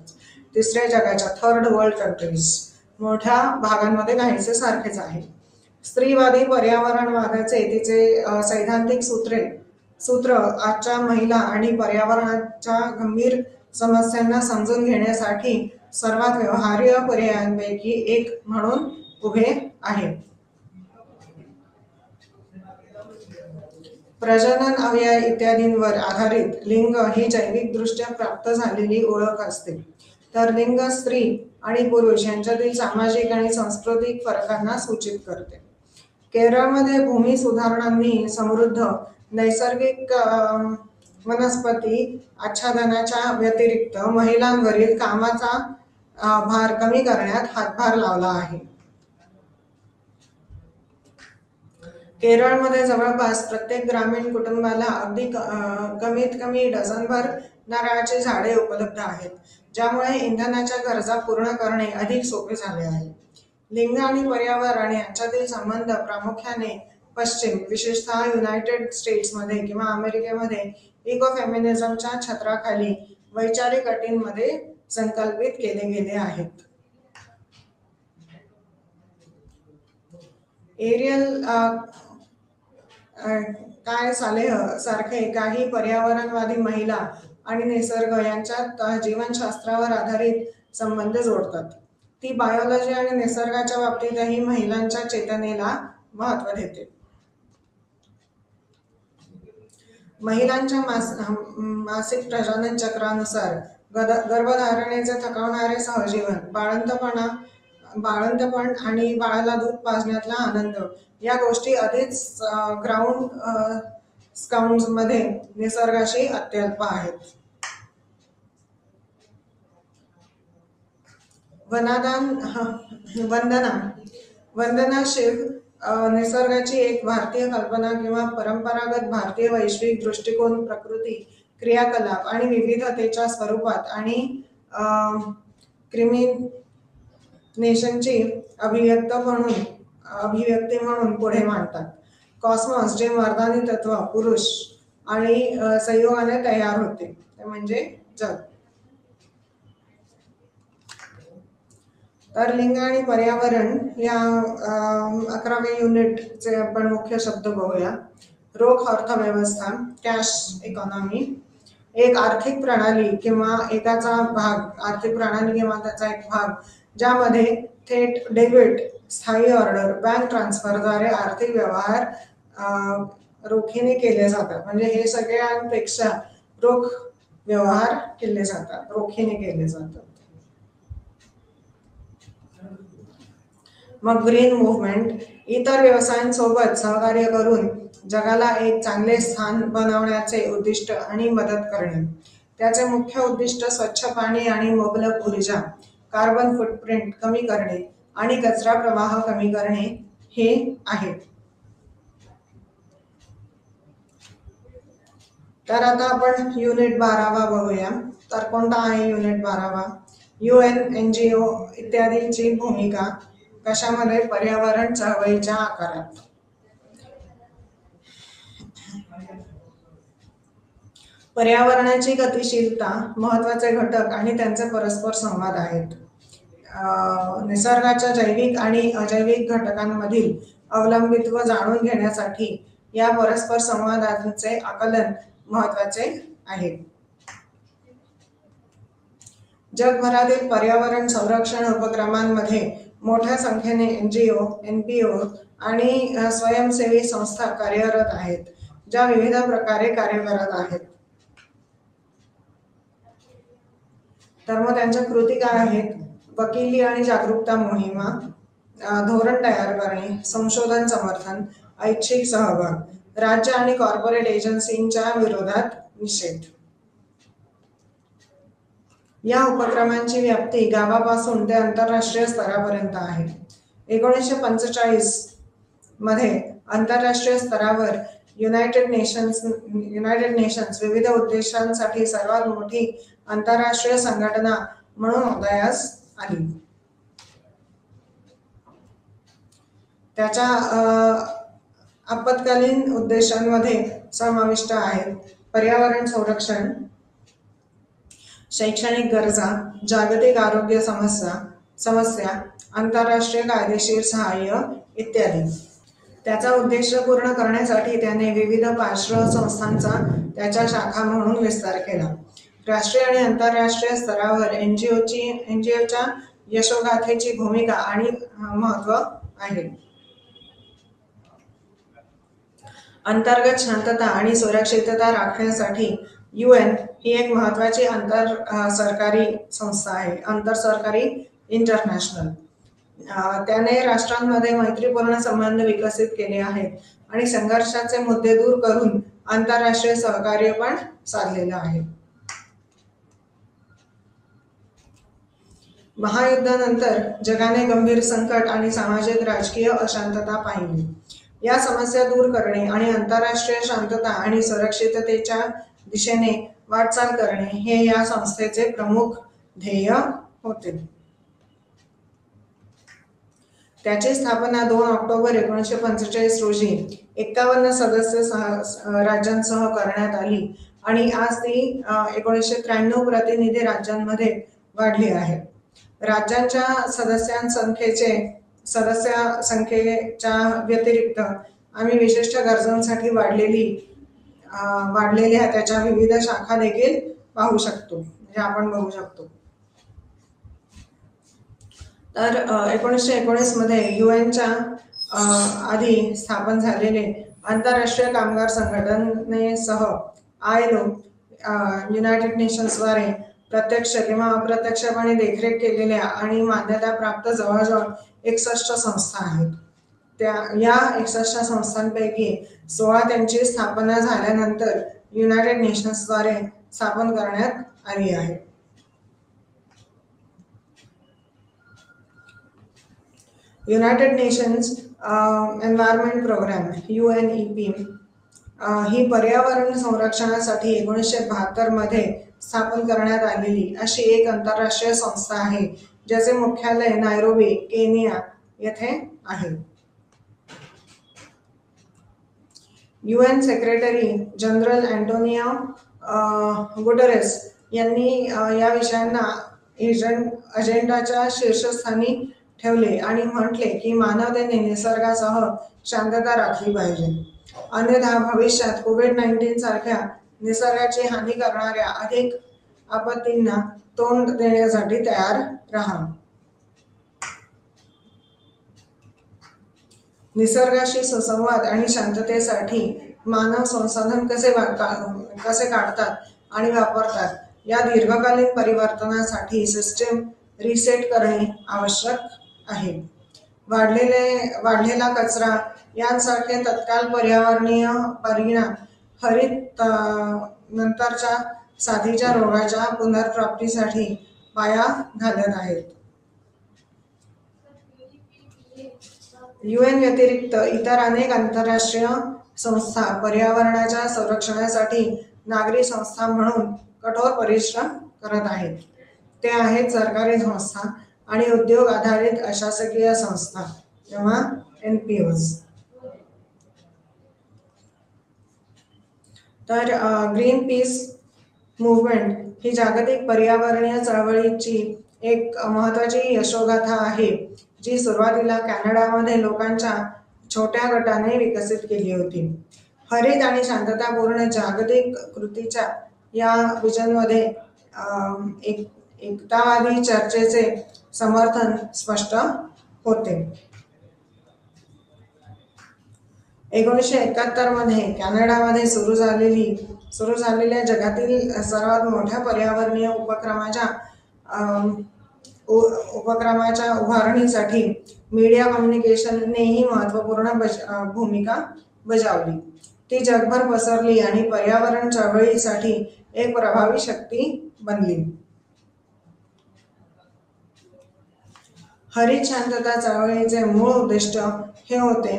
तिसऱ्या जगाच्या थर्ड वर्ल्ड कंट्रीज मोठ्या भागांमध्ये काहीसे सारखेच आहे. स्त्रीवादी पर्यावरणवादाचे तिचे सैद्धांतिक सूत्र आजच्या महिला आणि पर्यावरणाच्या गंभीर समस्यांना समजून घेण्यासाठी सर्वात व्यवहार्य पर्यायांपैकी एक म्हणून उभे आहे. प्रजनन, अवयव इत्यादींवर आधारित लिंग ही जैविकदृष्ट्या प्राप्त झालेली ओळख असते, तर लिंग स्त्री आणि पुरुष यांच्यातील सामाजिक आणि सांस्कृतिक फरकांना सूचित करते. केरळमध्ये भूमी सुधारणांनी समृद्ध नैसर्गिक वनस्पती आच्छादनाच्या व्यतिरिक्त महिलांवरील कामाचा भार कमी करण्यात हातभार लावला आहे. केरळमध्ये जवळपास प्रत्येक ग्रामीण कुटुंबाला अगदी कमीत कमी डझनभर नारळाची झाडे उपलब्ध आहेत, ज्यामुळे इंधनाच्या गरजा पूर्ण करणे अधिक सोपे झाले आहे. लिंग आणि पर्यावरण यांच्यातील संबंध प्रामुख्याने पश्चिम, विशेषतः युनायटेड स्टेट्समध्ये किंवा अमेरिकेमध्ये इकोफेमिनिझमच्या छत्राखाली वैचारिक अटींमध्ये संकल्पित केले गेले आहेत. एरियल काय सालेह सारखे काही पर्यावरणवादी महिला आणि निसर्ग यांच्यात जीवनशास्त्रावर आधारित संबंध जोडतात. ती बायोलॉजी आणि निसर्गाच्या बाबतीतही महिलांच्या चेतनेला महत्त्व देते. महिलांच्या मासिक प्रजनन चक्रानुसार गर्भधारणेचे थकवणारे सहजीवन, बाळंतपण आणि बाळाला दूध पाजण्यातला आनंद या गोष्टी आधीच ग्राउंड स्काउंट्समध्ये निसर्गाशी अत्यल्प आहेत. वंदना शिव निसर्गाची एक भारतीय कल्पना किंवा परंपरागत भारतीय वैश्विक दृष्टिकोन प्रकृती, क्रियाकलाप आणि विविधतेच्या स्वरूपात आणि क्रिमिनेशनची अभिव्यक्ती म्हणून पुढे मांडतात. कॉस्मॉस जे मर्दानी तत्व, पुरुष आणि संयोगाने तयार होते, ते म्हणजे जग. तर लिंग आणि पर्यावरण या 11व्या युनिटचे आपण मुख्य शब्द बघूया. रोख अर्थव्यवस्था, कॅश इकॉनॉमी, एक आर्थिक प्रणाली किंवा एकाचा भाग, आर्थिक प्रणाली किंवा त्याचा एक भाग ज्यामध्ये थेट डेबिट, स्थायी ऑर्डर, बँक ट्रान्सफरद्वारे आर्थिक व्यवहार रोखीने केले जातात. म्हणजे हे सगळ्यांपेक्षा रोख व्यवहार केले जातात, रोखीने केले जातात. मग ग्रीन मुव्हमेंट, इतर व्यवसायांसोबत सहकार्य करून जगाला एक चांगले स्थान बनवण्याचे उद्दिष्ट आणि मदत करणे. त्याचे मुख्य उद्दिष्ट स्वच्छ पाणी आणि मुबलक ऊर्जा, कार्बन फुटप्रिंट कमी करणे आणि कचरा प्रवाह कमी करणे हे आहे. तर आता आपण युनिट 12 बघूया. तर कोणता आहे युनिट 12? UN, NGO इत्यादींची भूमिका कशामध्ये? पर्यावरण चळवळीच्या आकारात. पर्यावरणाची गतिशीलता, महत्त्वाचे घटक आणि त्यांचे परस्पर संवाद आहेत. निसर्गाच्या जैविक आणि अजैविक घटकांमधील अवलंबित्व जाणून घेण्यासाठी या परस्पर संवादांचे आकलन महत्त्वाचे आहे. जगभरातील पर्यावरण संरक्षण उपक्रमांमध्ये मोठ्या संख्येने NGO, NPO आणि स्वयंसेवी संस्था कार्यरत आहेत, ज्या विविध प्रकारे कार्य करत आहेत. तर मग त्यांच्या कृती काय आहेत? वकिली आणि जागरूकता मोहिमा, धोरण तयार करणे, संशोधन समर्थन, ऐच्छिक सहभाग, राज्य आणि कॉर्पोरेट एजन्सींच्या विरोधात निषेध. या उपक्रमांची व्याप्ती गावापासून ते आंतरराष्ट्रीय स्तरापर्यंत आहे. 1945 मध्ये आंतरराष्ट्रीय स्तरावर युनायटेड नेशन्स विविध उद्देशांसाठी सर्वात मोठी आंतरराष्ट्रीय संघटना म्हणून उदयास आली. त्याच्या आपत्कालीन उद्देशांमध्ये समाविष्ट आहेत पर्यावरण संरक्षण, शैक्षणिक गरजा, जागतिक आरोग्य समस्या, आंतरराष्ट्रीय कायदेशीर सहाय्य इत्यादी. त्याचा उद्देश पूर्ण करण्यासाठी त्याने विविध पार्श्व संस्थांचा त्याच्या शाखा म्हणून विस्तार केला. राष्ट्रीय आणि आंतरराष्ट्रीय स्तरावर एनजीओच्या यशोगाथेची भूमिका आणि महत्त्व आहे. अंतर्गत शांतता आणि सुरक्षितता राखण्यासाठी UN ही एक महत्त्वाची सरकारी संस्था आहे, आंतरसरकारी इंटरनॅशनल. त्याने राष्ट्रांमध्ये मैत्रीपूर्ण संबंध विकसित केले आहेत आणि संघर्षाचे मुद्दे दूर करून आंतरराष्ट्रीय सहकार्य पण साधलेलं आहे. महायुद्धानंतर जगाने गंभीर संकट आणि सामाजिक राजकीय अशांतता पाहिली. या समस्या दूर करणे आणि आंतरराष्ट्रीय शांतता आणि सुरक्षिततेच्या दिशेने वाटचाल करणे हे या संस्थेचे प्रमुख ध्येय होते. त्याची स्थापना 2 ऑक्टोबर 1945 रोजी 51 सदस्य राज्यांसह करण्यात आली आणि आज ती 1993 प्रतिनिधी राज्यांमध्ये वाढली आहे. राज्यांच्या सदस्य संख्येच्या व्यतिरिक्त आम्ही विशिष्ट गरजांसाठी वाढलेल्या त्याच्या विविध शाखा देखील पाहू शकतो, म्हणजे आपण बघू शकतो. तर 1919 मध्ये UNच्या आधी स्थापन झालेले आंतरराष्ट्रीय कामगार संघटनेसह ILO युनायटेड नेशन्सद्वारे प्रत्यक्ष किंवा अप्रत्यक्षपणे देखरेख केलेल्या आणि मान्यता प्राप्त जवळजवळ 61 संस्था आहेत. या 61 संस्थांपैकी 16 त्यांची स्थापना झाल्यानंतर युनायटेड नेशन्सद्वारे स्थापन करण्यात आली आहे. United Nations environment programme UNEP ही पर्यावरण संरक्षणासाठी 1972 मध्ये स्थापन करण्यात आलेली अशी एक आंतरराष्ट्रीय संस्था आहे, ज्याचे मुख्यालय नायरोबी, केनिया येथे आहे. UN secretary general Antonio Guterres यांनी या विषयांना अजेंडाच्या शीर्षस्थानी ठेवले आणि म्हटले की मानवतेने निसर्गासह शांतता राखली पाहिजे, अन्यथा भविष्यात COVID-19 सारख्या निसर्गाची हानी करणाऱ्या अधिक आपत्तींना तोंड देण्यासाठी तयार राहा. निसर्गाशी सुसंवाद आणि शांततेसाठी मानव संसाधन कसे काढतात आणि वापरतात या दीर्घकालीन परिवर्तनासाठी सिस्टीम रिसेट करणे आवश्यक आहे. वाढलेला कचरा यांसारखे तत्काल पर्यावरणीय परिणाम हरित नंतरच्या साथीच्या रोगाच्या पुनर्प्राप्तीसाठी पाया घालत आहेत. UN व्यतिरिक्त इतर अनेक आंतरराष्ट्रीय संस्था पर्यावरणाच्या संरक्षणासाठी नागरी संस्था म्हणून कठोर परिश्रम करत आहेत. ते आहेत सरकारी संस्था आणि उद्योग आधारित अशासकीय संस्था किंवा NPOs. तर ग्रीन पीस मूव्हमेंट ही जागतिक पर्यावरणीय चळवळीची एक महत्त्वाची यशोगाथा आहे, जी सुरुवातीला कॅनडामध्ये लोकांच्या छोट्या गटाने विकसित केली होती. हरित आणि शांततापूर्ण जागतिक कृतीच्या या विजनमध्ये एकतावादी चर्चेचे समर्थन स्पष्ट होते. 1971 मध्ये कॅनडामध्ये सुरू झालेल्या जगातील सर्वात मोठ्या पर्यावरणीय उपक्रमाच्या उभारणीसाठी मीडिया कम्युनिकेशननेही महत्त्वपूर्ण भूमिका बजावली. ती जगभर पसरली आणि पर्यावरण चळवळीसाठी एक प्रभावी शक्ती बनली. हरित शांतता चळवळीचे मूळ उद्दिष्ट हे होते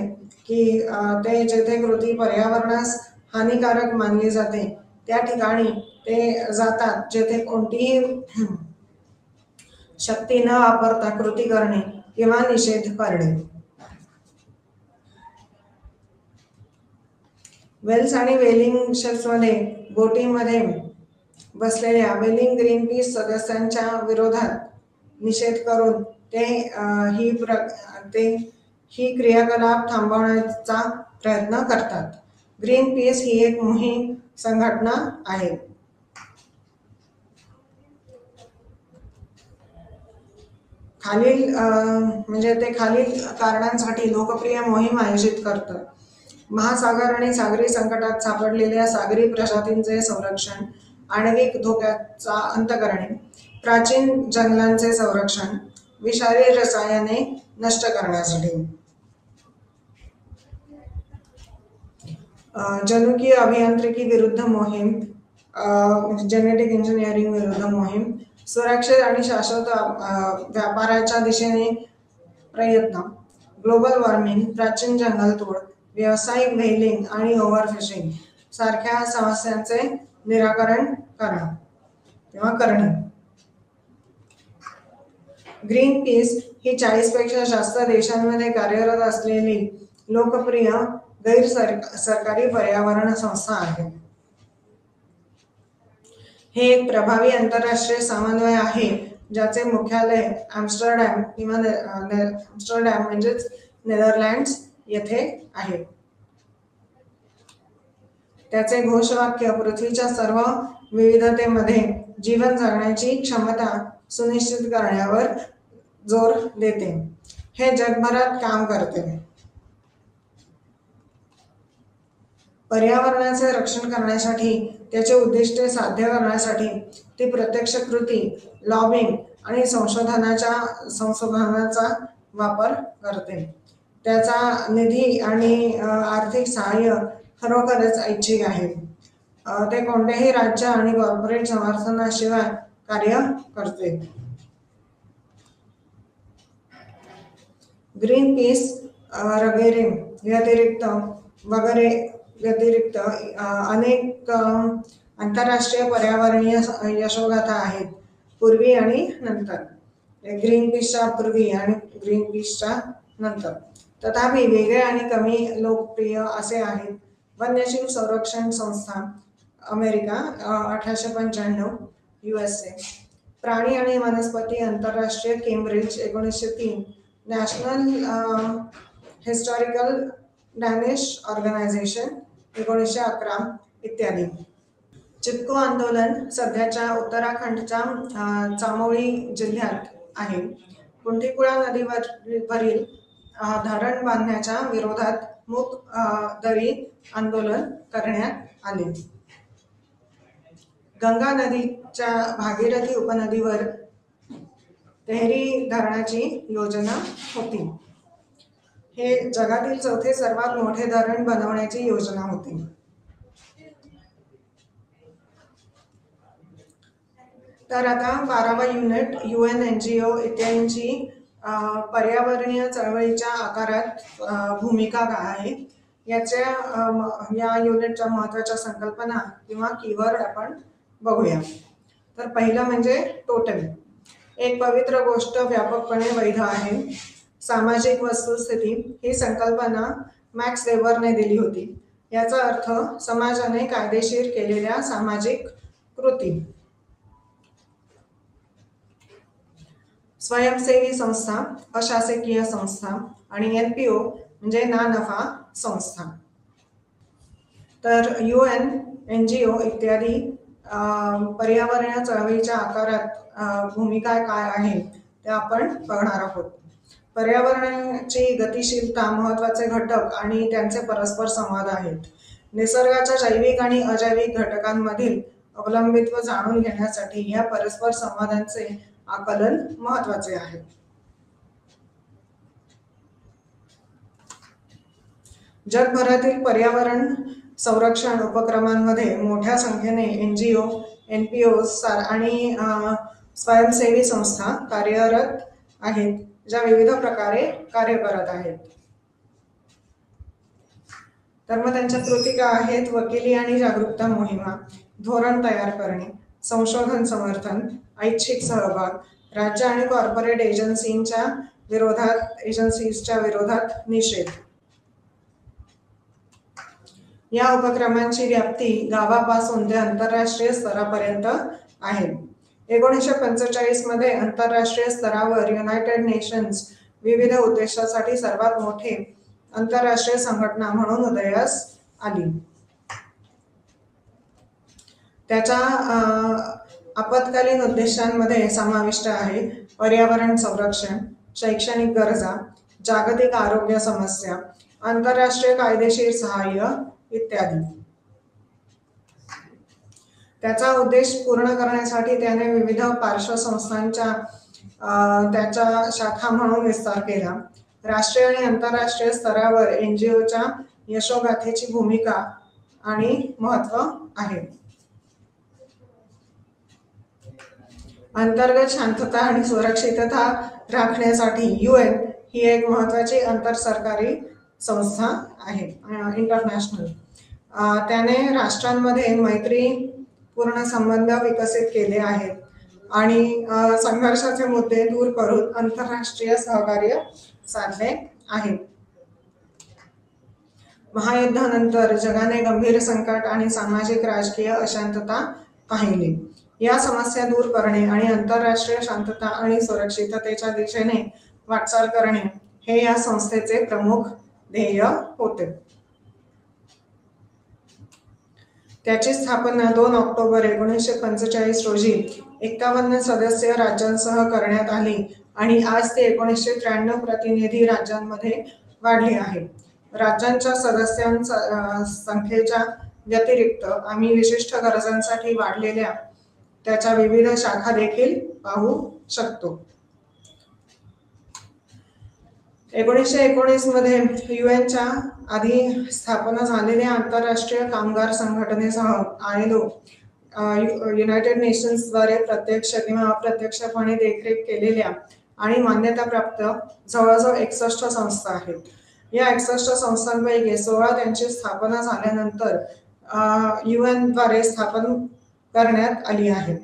की ते जेथे कृती पर्यावरणास हानिकारक मानली जाते त्या ठिकाणी ते जातात जेथे कोणतीही शक्ती न वापरता कृती करणे किंवा निषेध करणे. वेल्स आणि व्हेलिंग शेल्समध्ये बोटीमध्ये बसलेल्या व्हेलिंग ग्रीनपीस सदस्यांच्या विरोधात निषेध करून ही क्रियाकलाप थांबवण्याचा प्रयत्न करतात. ग्रीनपीस ही एक मोहीम संघटना आहे. खालील कारणांसाठी लोकप्रिय मोहीम आयोजित करतात. महासागर आणि सागरी संकटात सापडलेल्या सागरी प्रजातींचे संरक्षण, आण्विक धोक्याचा अंत करणे, प्राचीन जंगलांचे संरक्षण, विषारी रसायने नष्ट करण्यासाठी. जनुकीय अभियांत्रिकी विरुद्ध मोहीम, जेनेटिक इंजिनिअरिंग विरुद्ध मोहीम, सुरक्षित आणि शाश्वत व्यापाराच्या दिशेने प्रयत्न, ग्लोबल वॉर्मिंग, प्राचीन जंगलतोड, व्यावसायिक व्हेलिंग आणि ओव्हरफिशिंग सारख्या समस्यांचे निराकरण करणे. ग्रीनपीस ही 40 पेक्षा जास्त देशांमध्ये कार्यरत असलेली लोकप्रिय गैर सरकारी पर्यावरण संस्था आहे. हे एक प्रभावी आंतरराष्ट्रीय समन्वय आहे ज्याचे मुख्यालय आम्स्टरडॅम म्हणजेच नेदरलँड्स येथे आहे. त्याचे घोषवाक्य पृथ्वीच्या सर्व विविधतेमध्ये जीवन जगण्याची क्षमता सुनिश्चित करण्यावर जोर देते. हे जगभरात काम करते. पर्यावरणाचे रक्षण करण्यासाठी, त्याचे उद्दिष्टे साध्य करण्यासाठी ती प्रत्यक्ष कृती, लॉबिंग आणि संशोधनाचा वापर करते. त्याचा निधी आणि आर्थिक सहाय्य खरोखरच ऐच्छिक आहे. ते कोणत्याही राज्य आणि कॉर्पोरेट समर्थनाशिवाय कार्य करते. ग्रीनपीस व्यतिरिक्त अनेक आंतरराष्ट्रीय पर्यावरणीय यशोगाथा आहेत. पूर्वी आणि नंतर, ग्रीनपीसच्या पूर्वी आणि ग्रीनपीसच्या नंतर. तथापि वेगळे आणि कमी लोकप्रिय असे आहेत. वन्यजीव संरक्षण संस्था अमेरिका 1895 USA, प्राणी आणि वनस्पती आंतरराष्ट्रीय Cambridge 1903, national historical Danish organisation 1911 इत्यादी. चिपको आंदोलन सध्याच्या उत्तराखंडच्या चामोली जिल्ह्यात आहे. कुंठीकुळा नदीवरील धरण बांधण्याच्या विरोधात मूक दरी आंदोलन करण्यात आले. गंगा नदीच्या भागीरथी उपनदीवर तेहरी धरणाची योजना होती. हे जगातील चौथे सर्वात मोठे धरण बनवण्याची योजना होती. तर आता 12वा युनिट UN NGO इत्यादींची पर्यावरणीय चळवळीच्या आकारात भूमिका काय आहे या युनिटच्या महत्त्वाच्या संकल्पना किंवा कीवर्ड आपण बघूया. तर पहिलं म्हणजे टोटल. एक पवित्र गोष्ट व्यापकपणे वैध आहे. सामाजिक वस्तुस्थिती ही संकल्पना मॅक्स वेबरने दिली होती. याचा अर्थ समाजाने कायदेशीर केलेल्या सामाजिक कृती. स्वयंसेवी संस्था, अशासकीय संस्था आणि NPO म्हणजे ना नफा संस्था. तर UN NGO इत्यादी पर्यावरणीय चळवळीच्या आकारात भूमिका काय आहे ते आपण बघणार आहोत. पर्यावरणाची गतिशीलता महत्त्वाचे घटक आणि त्यांचे परस्पर संवाद आहेत. निसर्गाच्या जैविक आणि अजैविक घटकांमधील अवलंबित्व जाणून घेण्यासाठी या परस्पर संवादांचे आकलन महत्त्वाचे आहे. जगभरातील पर्यावरण संरक्षण उपक्रमांमध्ये मोठ्या संख्येने NGO, NPOs आणि स्वयंसेवी संस्था कार्यरत आहेत, ज्या विविध प्रकारे कार्य करत आहेत. तर मग त्यांच्या कृती काय आहेत? वकिली आणि जागरूकता मोहिमा, धोरण तयार करणे, संशोधन समर्थन, ऐच्छिक सहभाग, राज्य आणि कॉर्पोरेट एजन्सीजच्या विरोधात निषेध. या उपक्रमांची व्याप्ती गावापासून ते आंतरराष्ट्रीय स्तरापर्यंत आहे. 1945 मध्ये आंतरराष्ट्रीय स्तरावर युनायटेड नेशन्स विविध उद्देशासाठी सर्वात मोठे आंतरराष्ट्रीय संघटना म्हणून उदयास आली. त्याच्या आपत्कालीन उद्देशांमध्ये समाविष्ट आहे पर्यावरण संरक्षण, शैक्षणिक गरजा, जागतिक आरोग्य समस्या, आंतरराष्ट्रीय कायदेशीर सहाय्य इत्यादी. त्याचा उद्देश पूर्ण करण्यासाठी त्याने विविध पार्श्वसंस्थांच्या त्याच्या शाखा म्हणून विस्तार केला. राष्ट्रीय आणि आंतरराष्ट्रीय स्तरावर NGOच्या यशोगाथेची भूमिका आणि महत्त्व आहे. अंतर्गत शांतता आणि सुरक्षितता राखण्यासाठी UN ही एक महत्त्वाची आंतरसरकारी संस्था आहे, इंटरनॅशनल. त्याने राष्ट्रांमध्ये मैत्रीपूर्ण संबंध विकसित केले आहेत आणि संघर्षाचे मुद्दे दूर करून आंतरराष्ट्रीय सहकार्य साधले आहे. महायुद्धानंतर जगाने गंभीर संकट आणि सामाजिक राजकीय अशांतता पाहिली. या समस्या दूर करणे आणि आंतरराष्ट्रीय शांतता आणि सुरक्षिततेच्या दिशेने वाटचाल करणे हे या संस्थेचे प्रमुख ध्येय होते. त्याची स्थापना 2 ऑक्टोबर 1945 रोजी 51 सदस्य राज्यांसह करण्यात आली आणि आज ते 1993 प्रतिनिधी राज्यांमध्ये वाढले आहे. राज्यांच्या सदस्यांच्या संख्येच्या व्यतिरिक्त आम्ही विशिष्ट गरजांसाठी वाढलेल्या त्याच्या विविध शाखा देखील पाहू शकतो. 1919 मध्ये UNच्या आधी स्थापना झालेल्या आंतरराष्ट्रीय कामगार संघटनेसह ILO युनायटेड नेशन्सद्वारे प्रत्यक्ष किंवा अप्रत्यक्षपणे देखरेख केलेल्या आणि मान्यताप्राप्त जवळजवळ 61 संस्था आहेत. या 61 संस्थांपैकी 16 त्यांची स्थापना झाल्यानंतर UN द्वारे स्थापन करण्यात आली आहे.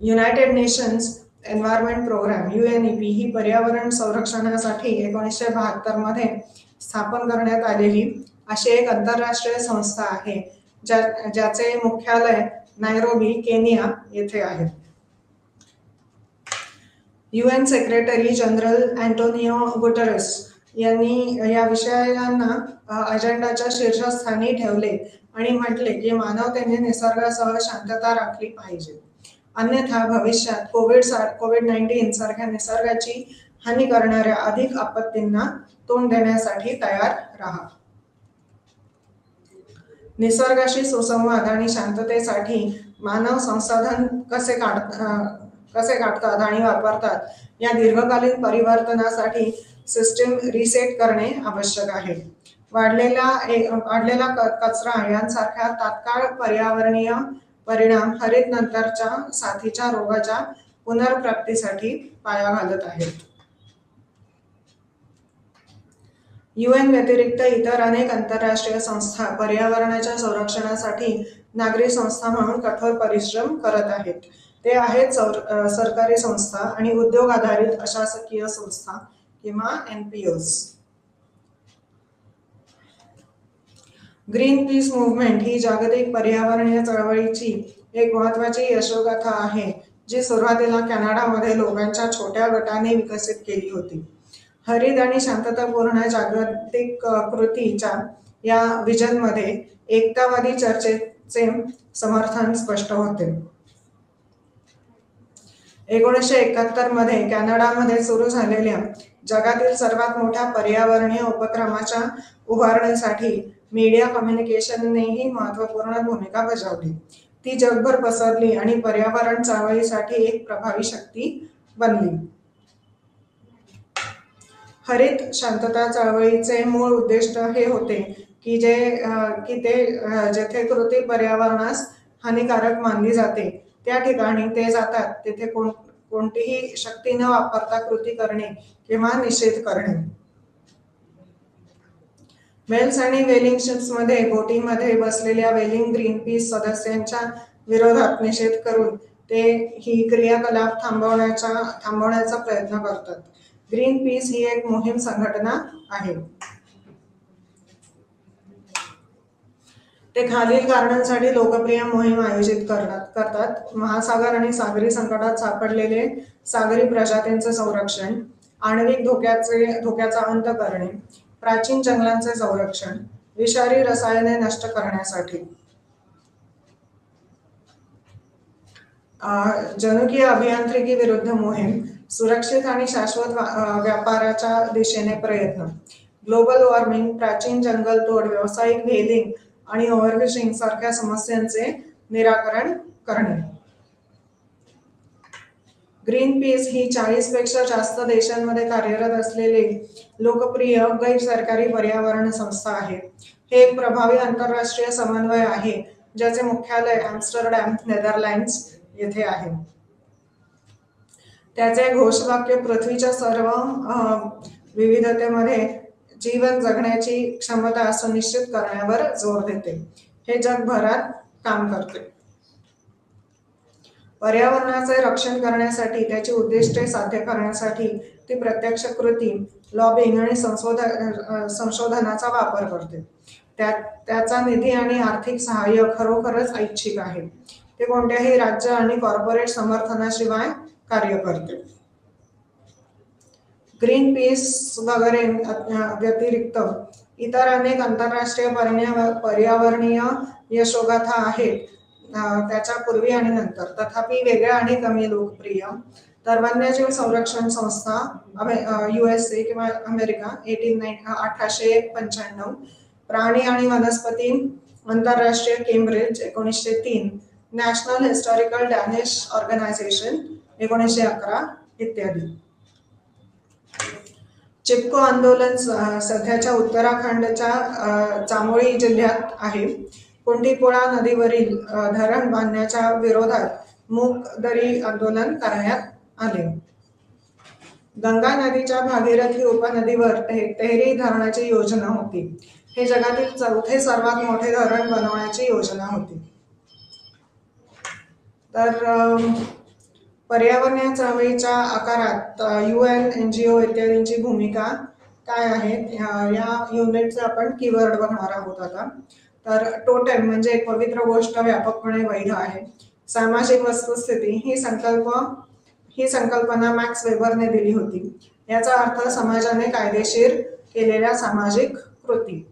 United Nations environment programme UNEP ही पर्यावरण संरक्षणासाठी 1972 मध्ये स्थापन करण्यात आलेली अशी एक आंतरराष्ट्रीय संस्था आहे, ज्याचे मुख्यालय नैरोबी, केनिया येथे आहे. UN secretary general Antonio Guterres यांनी या विषयांना अजेंडाच्या शीर्षस्थानी ठेवले आणि म्हटले की मानवतेने निसर्गासह शांतता राखली पाहिजे, अन्यथा भविष्यात कोविड-19 सारख्या निसर्गाची हानी करणाऱ्या अधिक आपत्तींना तोंड देण्यासाठी तयार राहा. निसर्गाशी सुसंवाद आणि शांततेसाठी मानव संसाधन कसे काढतात आणि वापरतात या दीर्घकालीन परिवर्तनासाठी सिस्टीम रिसेट करणे आवश्यक आहे. वाढलेला कचरा यांसारख्या तात्काळ पर्यावरणीय परिणाम हरित नंतरच्या साथीच्या रोगाच्या पुनर्प्राप्तीसाठी पाया घालत आहेत. UN व्यतिरिक्त इतर अनेक आंतरराष्ट्रीय संस्था पर्यावरणाच्या संरक्षणासाठी नागरी संस्था म्हणून कठोर परिश्रम करत आहेत. ते आहेत सरकारी संस्था आणि उद्योग आधारित अशासकीय संस्था किंवा NPOs. ग्रीन पीस मूव्हमेंट ही जागतिक पर्यावरणीय चळवळीची एक महत्त्वाची यशोगाथा आहे, जी सुरुवातीला कॅनडामध्ये लोकांच्या छोट्या गटाने विकसित केली होती. हरित आणि शांततापूर्ण जागतिक कृतीच्या या विजनमध्ये एकतावादी चर्चेचे समर्थन स्पष्ट होते. 1971 मध्ये कॅनडामध्ये सुरू झालेल्या जगातील सर्वात मोठ्या पर्यावरणीय उपक्रमाच्या उभारणीसाठी मीडिया कम्युनिकेशननेही महत्त्वपूर्ण भूमिका बजावली. ती जगभर पसरली आणि पर्यावरण चळवळीसाठी एक प्रभावी शक्ती बनली. हरित शांतता चळवळीचे मूळ उद्दिष्ट हे होते की जेथे कृती पर्यावरणास हानिकारक मानली जाते त्या ठिकाणी ते जातात तेथे कोणतीही शक्ती न वापरता कृती करणे किंवा निषेध करणे. वेल्स आणि वेलिंग शिप्समध्ये बोटीमध्ये बसलेल्या वेलिंग ग्रीनपीस सदस्यांच्या विरोधात निषेध करून ते ही क्रियाकलाप थांबवण्याचा प्रयत्न करतात. ग्रीनपीस ही एक मोहीम संघटना आहे. ते खालील कारणांसाठी लोकप्रिय मोहीम आयोजित करतात. महासागर आणि सागरी संकटात सापडलेले सागरी प्रजातींचे संरक्षण, आण्विक धोक्याचा अंत करणे, प्राचीन जंगलांचे संरक्षण, विषारी रसायने नष्ट करण्यासाठी, जनुकीय अभियांत्रिकी विरुद्ध मोहीम, सुरक्षित आणि शाश्वत व्यापाराच्या दिशेने प्रयत्न, ग्लोबल वॉर्मिंग, प्राचीन जंगलतोड, व्यावसायिक व्हेलिंग आणि ओव्हरफिशिंग सारख्या समस्यांचे निराकरण करणे. ग्रीनपीस ही 40 पेक्षा जास्त देशांमध्ये कार्यरत असलेली लोकप्रिय गैर-सरकारी पर्यावरण संस्था आहे. हे एक प्रभावी आंतरराष्ट्रीय समन्वय आहे ज्याचे मुख्यालय एम्स्टरडॅम, नेदरलँड्स येथे आहे. त्याचे घोषवाक्य पृथ्वीच्या सर्व विविधतेमध्ये जीवन जगण्याची क्षमता सुनिश्चित करण्यावर जोर देते. हे जगभरात काम करते. पर्यावरणाचे रक्षण करण्यासाठी त्याची उद्दिष्टे साध्य करण्यासाठी ती प्रत्यक्ष कृती, लॉबिंग आणि संशोधनाचा वापर करते. त्याचा निधी आणि आर्थिक सहाय्य खरोखरच ऐच्छिक आहे. ते कोणत्याही राज्य आणि कॉर्पोरेट समर्थनाशिवाय कार्य करते. ग्रीनपीस वगैरे व्यतिरिक्त इतर अनेक आंतरराष्ट्रीय पर्यावरणीय यशोगाथा आहेत त्याच्या पूर्वी आणि नंतर. तथापि वेगळ्या आणि कमी लोकप्रिय तर वन्यजीव संरक्षण संस्था USA किंवा अमेरिका 1895, प्राणी आणि वनस्पती आंतरराष्ट्रीय Cambridge 1903, national historical Danish organisation 1911 इत्यादी. चिपको आंदोलन सध्याच्या उत्तराखंडच्या चामोली जिल्ह्यात आहे. कुंटीपुळा नदीवरील धरण बांधण्याच्या विरोधात मूक दरी आंदोलन करण्यात आले. गंगा नदीच्या भागीरथी उपनदीवर तेहरी धरणाची योजना होती. हे जगातील चौथे सर्वात मोठे धरण बनवण्याची योजना होती. तर पर्यावरणीय चळवळीच्या आकारात UN, NGO इत्यादींची भूमिका काय आहे या युनिटचे आपण कीवर्ड बघणार आहोत आता. तर टोटेम म्हणजे एक पवित्र गोष्ट व्यापकपणे वैध आहे. सामाजिक वस्तुस्थिती ही संकल्पना मॅक्स वेबरने दिली होती. याचा अर्थ समाजाने कायदेशीर केलेल्या सामाजिक कृती.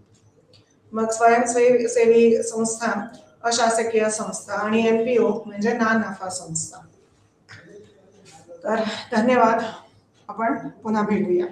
मग स्वयंसेवी संस्था, अशासकीय संस्था आणि NPO म्हणजे ना नफा संस्था. तर धन्यवाद. आपण पुन्हा भेटूया.